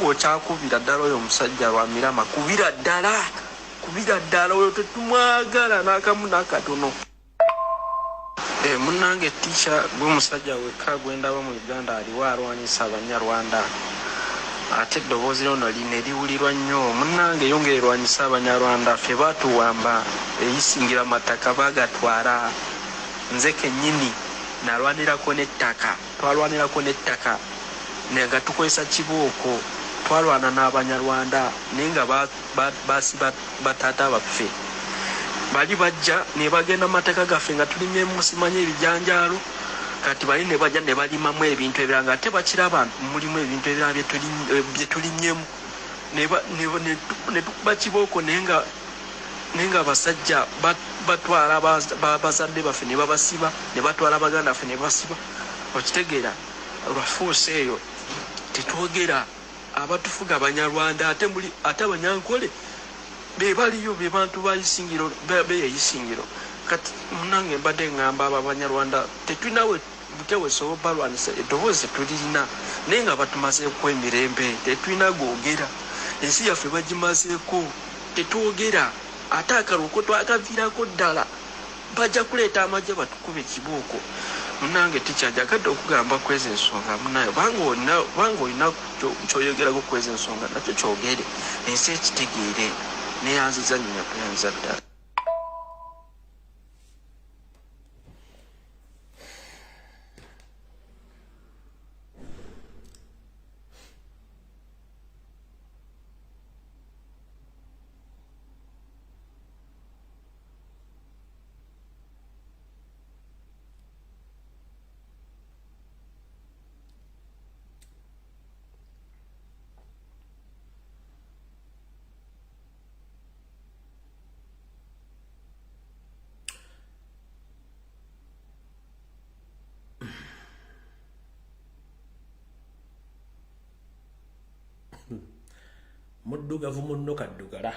okyakubira ddala oyo omusajja lwa mirama kubira ddala oyo tetumwagala n'akamu n'akatono. Munnange Teacher gwe musajja wekka gwendaba mu Uganda aliwo alwanyisa Abanyarwanda ate eddoboozi lyono lino eriwulirwa nnyo. Munnange yongera erwanyisa Abanyarwanda ffe baatuwamba eyisingira mataka bagatwala nze kennyini nalwanirako n'ettaka nga tukozesa kibooko twalwana n'Abanyarwanda naye nga basiba bataata baffe bali bajja ne bagenda mataka gaffe nga tulimye musimanye ebijanjaalo kati bali ne bajja ne balimamu ebintu ebirala nga ate bakiraba mulimu ebintu ebirala bye tulimyemu ne tukuba kibooko naye nga abasajja batwala bazadde baffe ne babasiba ne batwala baganda baffe ne basiba okitegeera lwafuusa eyo tetwogera abatufuga Abanyarwanda ate Abanyankole baliyo be bantu bayisingiro beyisingiro kati munange mbadde ŋŋamba abo Abanyarwanda tetulinawe butewesobola balwanisa eddoboozi tulirina naye nga batumazeeko emirembe tetulina gwogera ensi yaffe bagimazeeko tetwogera ate akaluuko twakaviirako ddala bajja kuleeta amagye batukube kibooko. Munange Teacher njagadde okugamba kweza ensonga munayo banga olina kyoyogerako kweza ensonga nakyo kyogere ensi ekitegeere neyanziza nnyina kuyanza ddala. Muddugavu munno kaddugala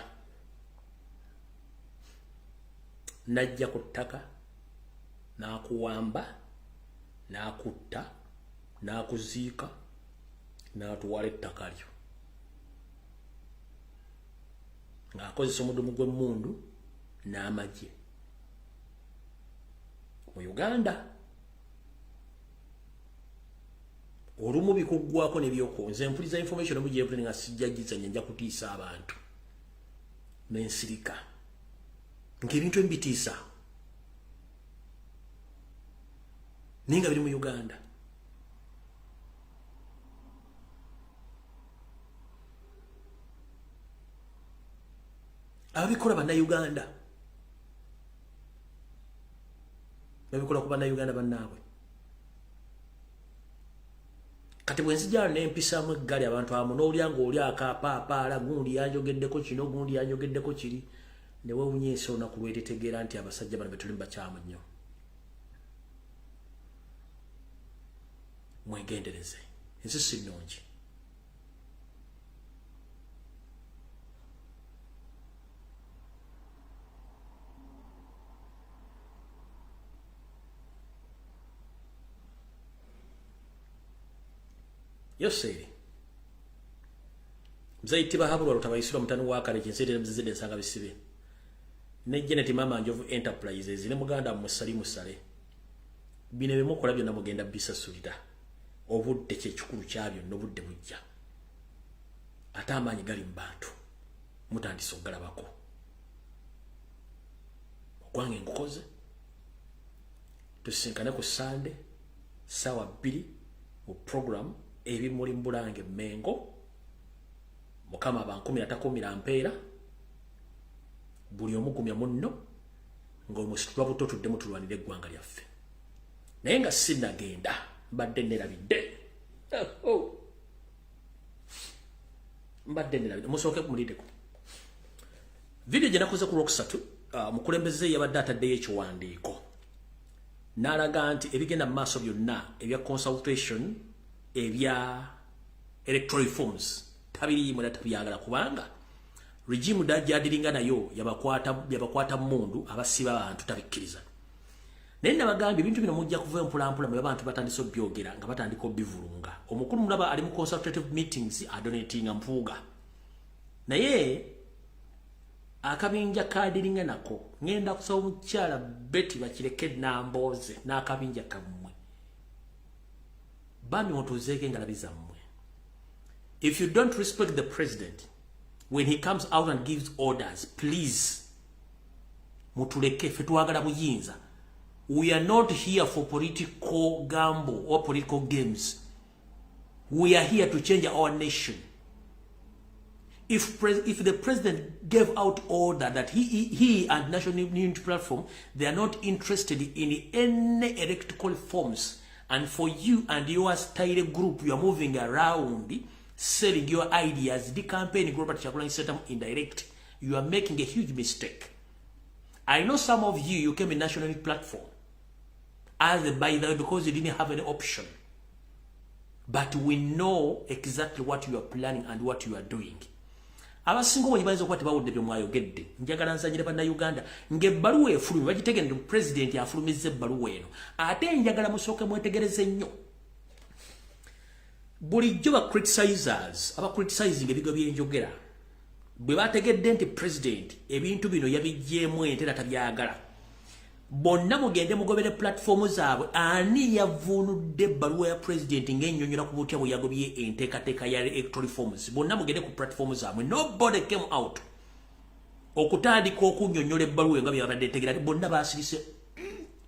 najja ku ttaka n'akuwamba n'akutta n'akuziika n'atuwala ettaka lyo ng'akozesa omudumu gw'emmundu n'amagye mu Uganda. Olumu bikuggwako nebyoko nze mpuliza information mu gyempulira nga sijjagizanya nja kutiisa abantu n'ensirika ng'ebintu ebitiisa naye nga biri mu Uganda. Ababikola bannayuganda babikola ku bannayuganda bannaabwe. Kati bwenzijala n'empisaamu eggali abantu amu n'olya ng'oli akapaapaala gundi yanjogeddeko kino gundi yanjogeddeko kiri ne weewunyisa olunaku lwetetegeera nti abasajja bano be tuli bakyamu nnyo. Mwegendereze ensi si nnungi. Yoseri mzaiti bahabulwa lutabayisira mutani wakale kinsete mzizide nsanga bisibe ne Janet Mama Njovu Enterprises ne muganda musali musale bine bimukola byonna mugenda bisasulira obudde kyekikulu kyabyo n'obudde bujja ate amaanyi gali mu bantu mutandise okugalabako okwange nkukoze tusinkane ku Sunday sawa 2 mu program ebimuli Mbulange Mengo mukama bankumi atakumira mpeera buli omugumya munno ng'omusitulwa buto tudde mutulwanira eggwanga lyaffe naye nga sinnagenda mbadde nerabidde musooke mulideko video gye nakoze ku Lwokusatu mukulembeze yabadde ataddeyo ekiwandiiko n'alaga nti ebigenda mu maaso byonna ebya consultation ebya electoral reforms tabiriimu era tabyagala kubanga regime gyadiringa nayo yabakwata mundu abasiba abantu tabikkiriza naye nabagambye ebintu bino mujja kuva mpolampola mwe abantu batandise obyogera nga batandika obivulunga omukulu mulaba ali mu consultative meetings adonatinga mpuuga naye akabinja kadiringa nako ngenda kusaba omukyala Betty bakireke Namboze n'akabinja kammwe bami mutuzeeke ngalabi zammwe. If you don't respect the president when he comes out and gives orders, please mutuleke ffe twagala buyinza. We are not here for political gamble or political games. We are here to change our nation. If the president gave out order that he and National Unity Platform, they are not interested in any electoral forms, and for you and your style group, you are moving around selling your ideas, the campaign group at Chakulani Setam indirect, you are making a huge mistake. I know some of you came in National Unity Platform as by the way because you didn't have any option. But we know exactly what you are planning and what you are doing. Abasingo banyibaliza kwati bawudde byo mwayogedde njagala nsanyire bana Uganda ngebbaluwa efulumi bagitegende president afulumize ebbaluwa eno ate njagala musooke mwetegereze nnyo bulijjo ba criticizers aba criticizing ebigo byenjogera bwe bategedde nti president ebintu bino yabijjeemu entera tabyagala bonna mugende mugobere platform zaabwe ani yavunudde ebbaluwa ya president ng'ennyonnyola ku butya bwe yagobye enteekateeka ya electoral reforms bonna mugende ku platform zaabwe nobody came out okutandika okunnyonnyola ebbaluwa nga byabadde ntegera bonna baasirise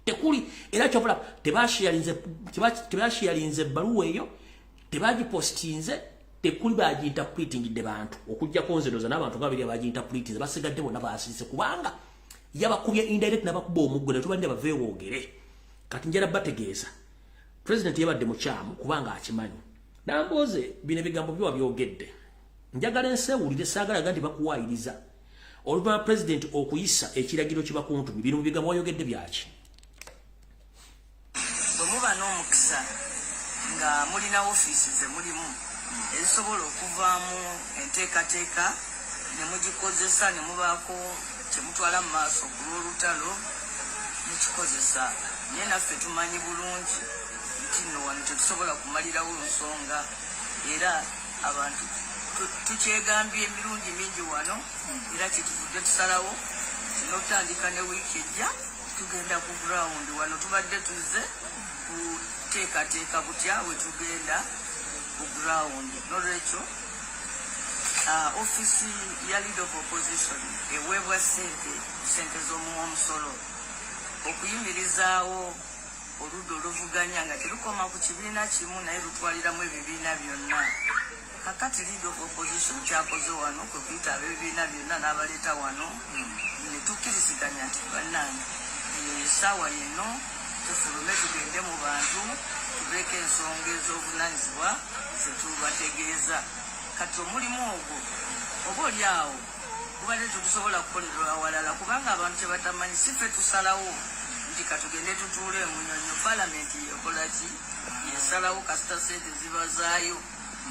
tekuli era kyobula tebashiyalinze ebbaluwa eyo tebagipostinze tekuli baginterpretingidde bantu okujjako nzedoza n'abantu nga babiri abaginterpretinze basigadde bonna baasirise kubanga yabakubye indirect nabakuba omuggo ne tubande baveewogere kati njala bategeeza president yabadde mukyamu kubanga akimanyi Namboze bino bigambo byo wabyogedde njagala ensewulire saagala gandi bakuwaayiriza oluvannyuma president okuyisa ekiragiro kibakuntu bino bigambo wayogedde byaki bwe muba n'omukisa nga mulina ofiisi ze mulimu ezisobola okuvaamu enteekateeka ne mugikozesa ne mubaako kyemutwala mu maaso ku lw'olutalo mukikozesa naye naffe tumanyi bulungi nti nno wano tetusobola kumalirawo nsonga era abantu tukyegambye emirundi mingi wano era kyetuvudde tusalawo tinotandika ne wiiki ejja tugenda ku ground wano tubadde tuzze kuteekateeka butya we tugenda ku ground nolwekyo office ya leader of opposition eweebwa sente z'omumusolo okuyimirizaawo oludda oluvuganya nga terukoma ku kibiina kimu naye lutwaliramu ebibiina byonna kakati leader of opposition kyakoze wano kwe kuyita ab'ebibiina byonna n'abaleeta wano ne tukkiriziganya nti bannange essaawa yeno tufulume tugende mu bantu tubeeko ensonga ez'obuvunaanyizibwa ze tubategeeza kati omulimu ogwo oba oli awo kubadde tetusobola kukolerwa awalala kubanga abantu kyebatamanyi si ffe tusalawo nti katugende tutuule munyonyo palamenti yekola ki yesalawo kasita sente zibazaayo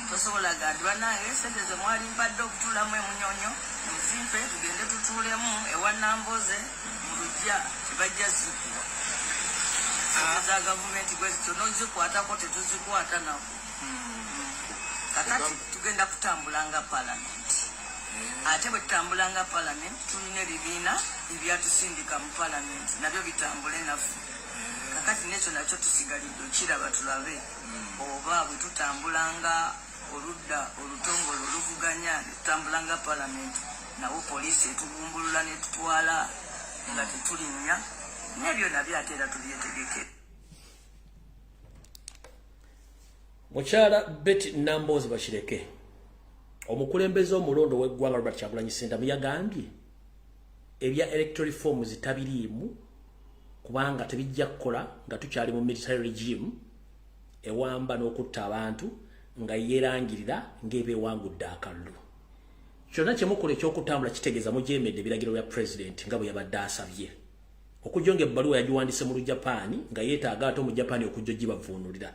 tosobolaga nti bannange sente ze mwali mpadde okutuulamu emunyonyo muzimpe tugende tutuulemu ewa Namboze mu lujja tebajja zikuwa sente za gavumenti kwezityo nozikwatako tetuzikwata nako kakati tugenda kutambulanga parliament ate bwe tutambulanga parliament tulina ebibiina ebyatusindika mu parliament nabyo bitambule naffe kakati nekyo nakyo tusigalidde okiraba tulabe oba bwe tutambulanga oludda olutongole oluvuganya tutambulanga palamenti nawo poliisi etugumbulula netutwala nga tetulinnya nebyo nabyo ate era tubyetegeke. Mukyala Betty Nambozi Bashireke omukulembeze omulondo w'eggwanga Robert Kyagulanyi Ssentamu yagambye ebya electoral reforms tabiriimu kubanga tebijja kukola nga tukyali mu military regime ewamba n'okutta abantu nga yeerangirira ng'ebeewangudde akalulu. Kyonna kyemukola eky'okutambula kitegeeza mujeemedde ebiragiro bya president nga bwe yabadde asabye okujonga ebbaluwa yagiwandiise mu Lujapani nga yeetaaga ate mu Japani okujja ogibavuunulira.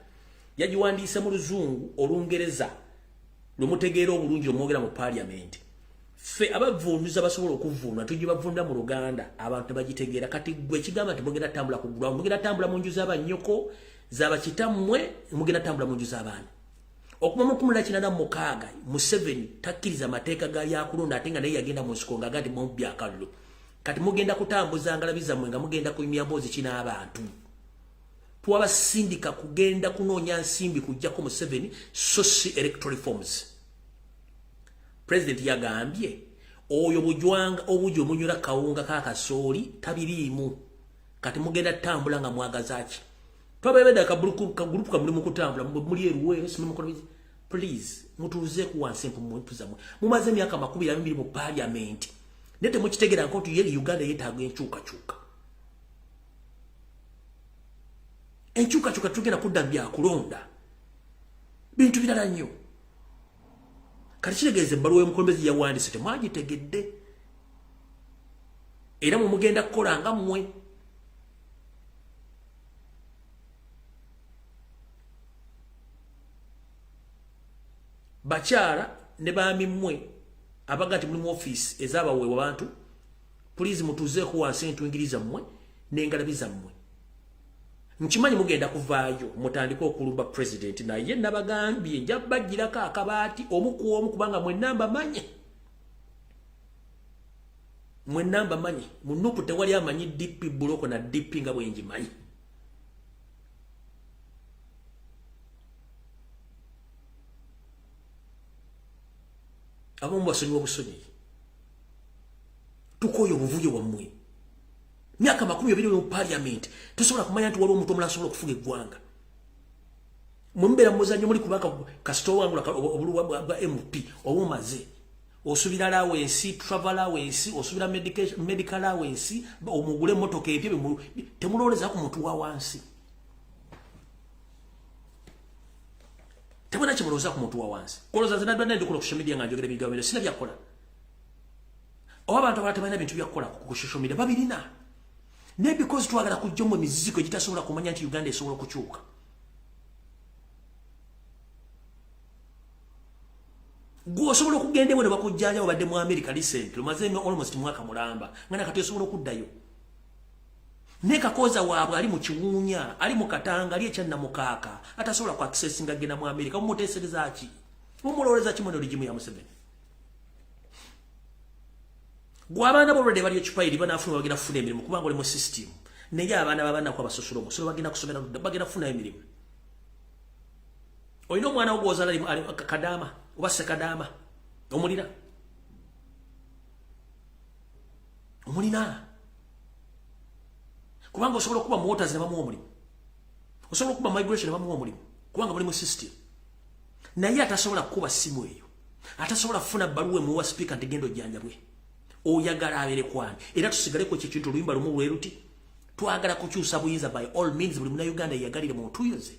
Yagiwandiise mu Luzungu Olungereza lumutegeera obulungi omwogera mu parliament. Ffe abavuunuza basobola okuvuunula tugibavuunula mu Luganda abantu bagitegeera. Kati gwe kigamba nti mugenda tambula ku ground, mugenda tambula mu nju z'abanyoko z'abakitammwe, mugenda tambula mu nju z'abaana. Okuva mu 1986 Museveni takkiriza mateeka ga yakulonda ate nga naye yagenda mu nsiko nga agati mu byakalulu. Kati mugenda kutambuza ngalabi zammwe nga mugenda kuyimya mboozi kina abantu. Twabasindika kugenda kunoonya nsimbi kujjako Museveni so si electoral reforms. President yagambye oyo bujwanga obujo omunyura kawunga ka kasooli tabiriimu. Kati mugenda tambula nga mwagazaaki. Twabebeda ka group ka mulimu kutambula muli eruwe simukono. Please mutuuze ku wansi mpumutu zamwe. Mumaze emyaka 22 mu parliament. Nete mukitegera nko tuyeli Uganda yetaaga enkyuka. Enkyuka tugenda kudda byakulonda bintu birala nnyo. Kati kitegeeze ebbaluwa y'omukulembeze yawandiise temwagitegedde era mugenda kukola nga mmwe. Bakyala ne baami mmwe abaga nti mulimu office ez'abaweebwa bantu, please mutuuzeeko wansi entwingiriza mmwe n'engalabi zammwe. Nkimanyi mugenda kuvaayo mutandika okulumba president naye nabagambye nja bagirako akabaati omu ku omu kubanga mwenamba manye. Mwenamba manye. Munupu tewali amanyi DP buloko na DP nga bwe njimanyi. Abamu basonyiwa busonyi. Tukoyo obuvuyo bwammwe. Myaka 20 mu parliament tusobola kumanya nti waliwo omuntu omulala asobola okufuga eggwanga. Mumbera muzanyo muli kubaka kasito wangu obuluwa bwa MP obumaze. Osubira allowance, travel allowance, osubira medical allowance, omugule motoka empye temuloleza ku muntu wa wansi. Temuna kimuloza ku muntu wa wansi. Koloza zanadwa nende ku social media nga njogera bigawero sina byakola. Abantu abatabana bintu byakola ku social media babirina. Ne because twagala kujja mu miziko gitasobola kumanya nti Uganda esobola kukyuka. Gwo osobola okugenda bwe bakujjanja obadde mu America recent lumaze almost mwaka mulamba ngana kati osobola okuddayo. Ne kakoza waabwe ali mu kiwunya ali mu katanga ali ekyanna mukaaka atasobola ku access nga genda mu America umuteesereza ki umuloleza kimono ligimu ya Museveni. Gwabana bolode bali ekipairi banafuna bagenda kufuna emirimu kubanga oli mu system. Naye abaana babana kwa basosolo musolo bagenda kusomera bagenda kufuna emirimu. Oyino mwana ogwozala ali kadama obase kadama omulina. Omulina. Kubanga osobola kuba motors ne bamu omulimu. Osobola kuba migration ne bamu omulimu kubanga bali mu system. Naye atasobola kuba simu eyo. Atasobola kufuna baluwe mu wa speaker ntegendo jjanjabwe. Oyagala abere kwani era tusigale ko kintu luyimba lumu lweruti twagala kukyusa buyinza by all means buli muna Uganda yagalire mu tuyoze.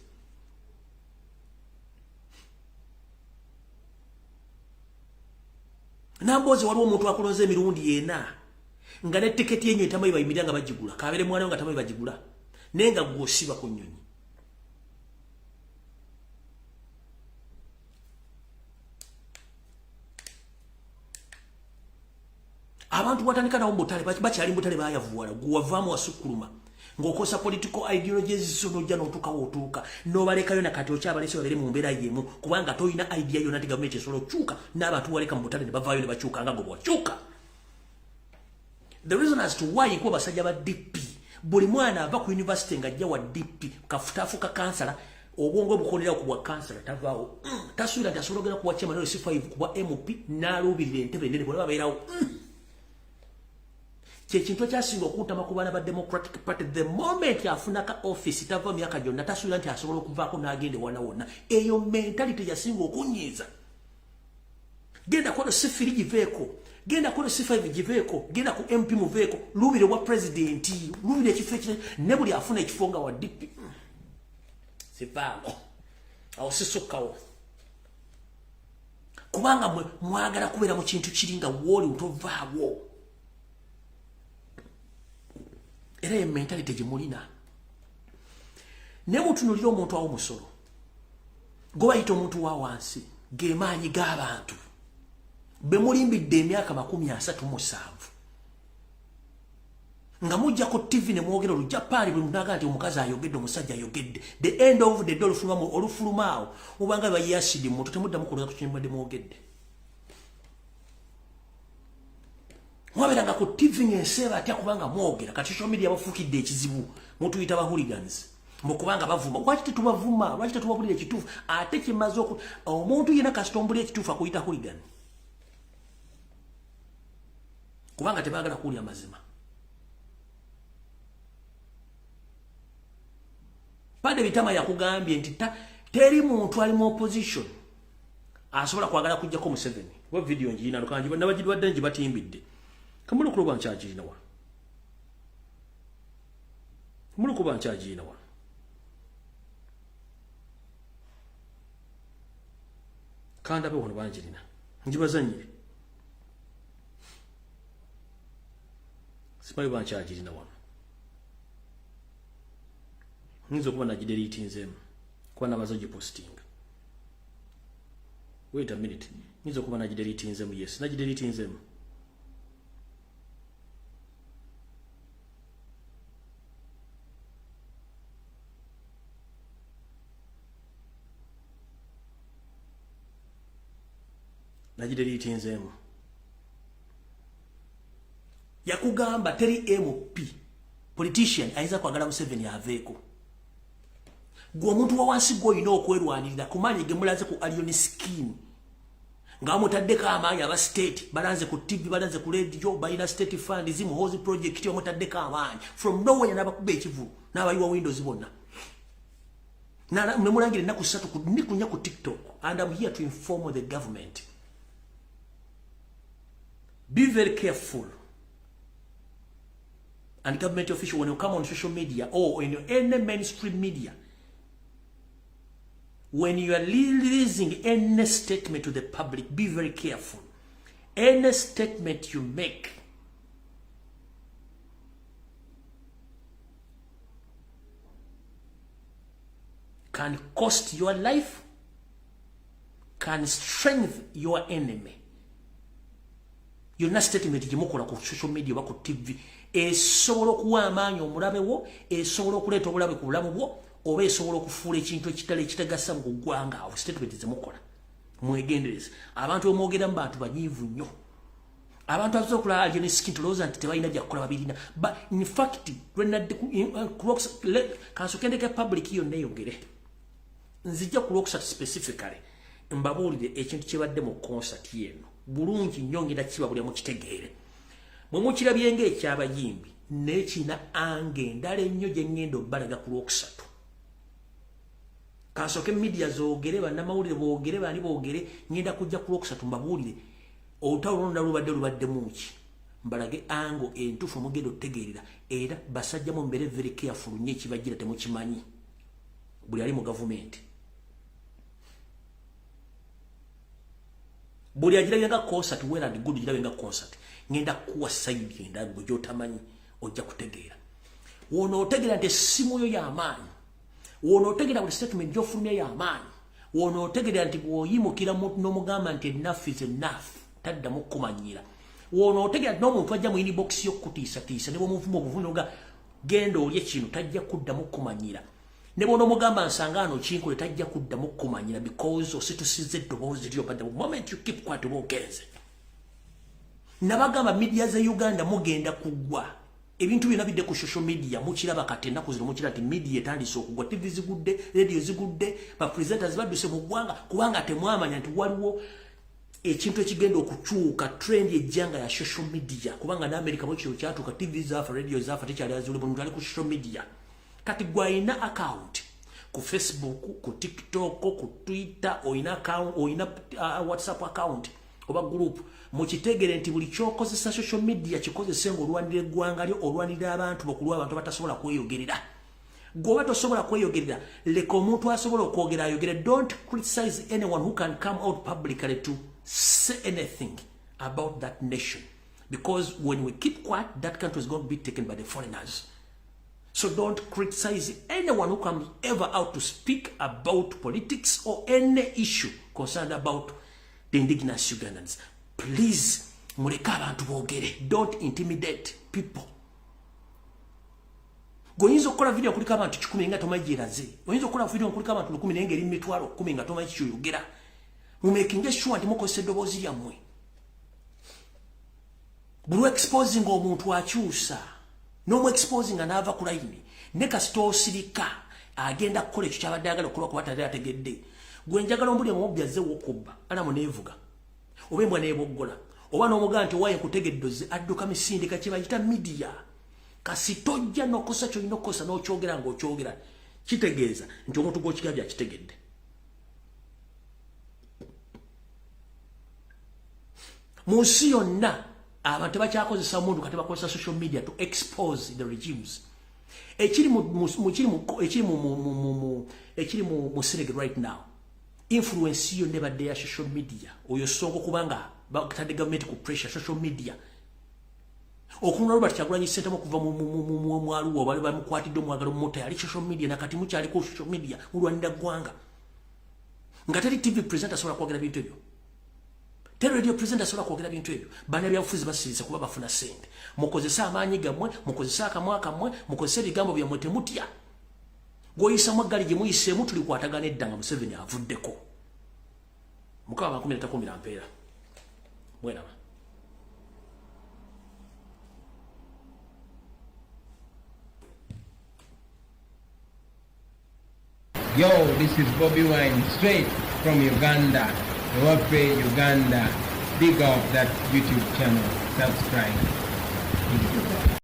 Namboze waliwo omuntu akulonze emirundi yena nga ne ticket yenyu etamayi bayimiranga bagigula kabere mwana nga tamayi bagigula nenga gwosiba ku nnyonyi. Abantu watandika na ombotale bakyali mbotale bayavuwala guwavamu wasukuluma ngokosa political ideologies zonojja n'otuukawo otuuka n'obalekayo nakati okyabalese babere mu mbeera yemu kubanga toyina idea yonna nti gavumenti esobola okukyuka n'abantu waleka mu butale ne bavaayo ne bakyuka nga bwe bwakyuka. The reason as to why kuba basajja ba DP buli mwana ava ku university ngajja wa DP kafutafuka kansala obwongo bukonera kubwa kansala tavaawo tasubira nti asobola ogenda kuwa chairman wa C5 kuba MP n'aluubirira entebe ennene bwe babeerawo kyekintu kyasinga okuntama ku baana ba Democratic Party the moment afunaka office tava myaka gyonna tasubira nti asobola okuvaako n'agende wonna wonna eyo mentality yasinga okunyiiza genda kono C3 giveeko genda kono C5 giveeko genda ku MP muveeko luubire wa president luubire ekifo ekire ne buli afuna ekifo nga wa DP sivaawo awo sisukkawo kubanga mwagala kubeera mu kintu kiri nga wooli utovaawo era ye mentality gimulina ne mutunulira omuntu awo musolo gwe bayita omuntu wa wansi ge maanyi g'abantu be mulimbidde emyaka 37 nga mujja ku TV ne mwogera olujja paali bwe munaga nti omukazi ayogedde omusajja ayogedde the end of the day olufulumaawo mubanga bayasidi muntu temuddamu kuloza ku kimbadde mwogedde mwaberanga ku TV ng'enseeba atya kubanga mwogera kati social media bafuukidde ekizibu mutuyita ba hooligans mukubanga bavuma lwaki tetubavuma lwaki tetubabulira ekituufu ate kimaze omuntu yena kasitombuli ekituufu akuyita hooligan kubanga tebaagala kuwulira mazima Pade Bitama yakugambye nti teri muntu ali mu opposition asobola kwagala kujjako mu 7 wa video njina ndokanji nabagidwadde nji batimbidde kamulu kuloba nchaji nawa mulu kuba nchaji nawa kanda be wono banjirina njibazanyire simayo banchaji nawa nizo kuba na delete nzemu kwa na bazoji posting wait a minute nizo kuba na delete nzemu yes na delete nzemu na delete nzemu yakugamba teri MP politician aiza kwagala mu 7 ya aveeko gwo omuntu wa wansi gwo ino okwerwanirira kumanya gemulaze ku Alioni scheme nga mutaddeka amaanyi aba state balanze ku TV balanze ku radio bayina state fund zimu hozi project yo mutaddeka amaanyi from nowhere n'abakuba ekivu n'abayiwa Windows bonna nemulangire naku 3 nikunya ku TikTok and I'm here to inform the government. Be very careful. And government official, when you come on social media or in any mainstream media, when you are releasing any statement to the public, be very careful. Any statement you make can cost your life, can strengthen your enemy. You're not statement jimukola ku social media ba ku TV esobola okuwa amaanyi omulabe wo esobola okuleeta obulabe ku bulamu bwo oba esobola okufuula ekintu ekitali kitagasa mu ggwanga awo statement zimukola mwegendereze abantu omwogera mu bantu banyiivu nnyo abantu abasobola okulaba Alioni scheme tulowooza nti tebalina byakukola babirina but in fact kansokendeka public yonna eyogere nzijja ku Lwokusatu specifically mbabuulire ekintu kyebadde mu concert yeno bulungi nnyo ngenda kibabulya mu kitegeere mwe mukirabye ng'ekyabayimbi n'ekina ange endala ennyo gye ngenda obbalaga ku Lwokusatu kansooke media zoogere bannamawulire boogere bani boogere ngenda kujja ku Lwokusatu mbabuulire olutalo lwonna lubaddemu ki mbalage ango entuufu mugenda otegeerera era basajjamu mbeere very careful nnyo ekibajjira temukimanyi buli ali mu gavumenti buli agirabe nga concert well and good girabe nga concert ngenda kuwa side ngenda gwe otamanyi ojja kutegeera wono otegeera nti essimu yo y'amaanyi wono otegeera buli statement gy'ofulumya y'amaanyi wono otegeera nti bw'oyimukira n'omugamba nti enough is enough taddamu kumanyira wono otegeera nti n'omuntu ajja mu inbox y'okutiisatiisa ne bw'omuvuma obuvuniro nga genda olye kino tajja kuddamu kumanyira ne bw'ono omugamba nsangaano kinkole tajja kuddamu kumanyira because ositusize eddoboozi lyo but the moment you keep quiet oba ogenze nabagamba media za Uganda mugenda kuggwa ebintu byonna bidde ku social media mukiraba kati ennaku zino mukira nti media etandise okugwa, TV zigudde, radio zigudde, ba presenters badduse mu ggwanga kubanga temwamanya nti waliwo ekintu ekigenda okukyuka trend ejjanga ya social media kubanga ne America bwe kino kyatuuka, TV zaafa, radio zaafa, tekyali azule muntu ali ku social media. Kati gwalina account ku Facebook, ku TikTok, ku Twitter, oyina account, oyina WhatsApp account oba group, mukitegere nti buli kyokozesa social media kikozese ng'olwanira eggwanga lyo, olwanira abantu bokulwa abantu batasobola kweyogerera. Gwoba tosobola kweyogerera, leka omuntu asobola okwogera ayogere. Don't criticize anyone who can come out publicly to say anything about that nation, because when we keep quiet, that country is going to be taken by the foreigners. So don't criticize anyone who comes ever out to speak about politics or any issue concerned about the indigenous Ugandans. Please, muleka abantu boogere. Don't intimidate people. Goyinza okukola video kuliko abantu 10 nga tomajiraze. Oyinza okukola video kuliko abantu 10 naye ngeri mitwalo 10 nga tomakikyogera. Mumekinge sure nti mukozesa eddoboozi lyammwe. Buli exposing omuntu akyusa. No exposing anava ku line. Ne kasita osirika agenda kukola ekyo kyabadde ayagala okukola kuba tali ategedde. Gwe njagala ombuli omubbi azze wokubba alamu neevuga. Oba embwa neeboggola. Oba n'omugaa nti owaye kutegeddoze adduka misindika kye bayita media. Kasi tojja n'okosa ky'olina okukosa n'okyogera ng'okyogera. Kitegeeza nti omuntu gw'okigambye akitegedde. Mu nsi yonna abantu tebakyakozesa omuntu kati bakozesa social media to expose the regimes. Ekiri mu Senegal right now, influence yo nebadde ya social media. Oyo songo kubanga batadde government ku pressure social media. Okunona Robert Kyagulanyi Ssentamu kuva mu mwaluwo bali bamukwatidde omwagalo mmoto yali social media nakati mukyali ku social media mulwanira ggwanga. Nga teri TV presenter asobola kwogera bintu ebyo. Teri radio presenter asobola kwogera bintu ebyo. Bana byabufuzi basiriza kuba bafuna sente. Mukozesa amaanyi gammwe, mukozesa akamwa kammwe, mukozesa ebigambo byammwe temutya. Goyisa mwagali gye muyiseemu tuli kwatagana edda nga Museveni avuddeko. Mukaba 13 mpeera. Mwenaba. Yo, this is Bobby Wine, straight from Uganda. Ewafe Uganda. Big up that YouTube channel. Subscribe.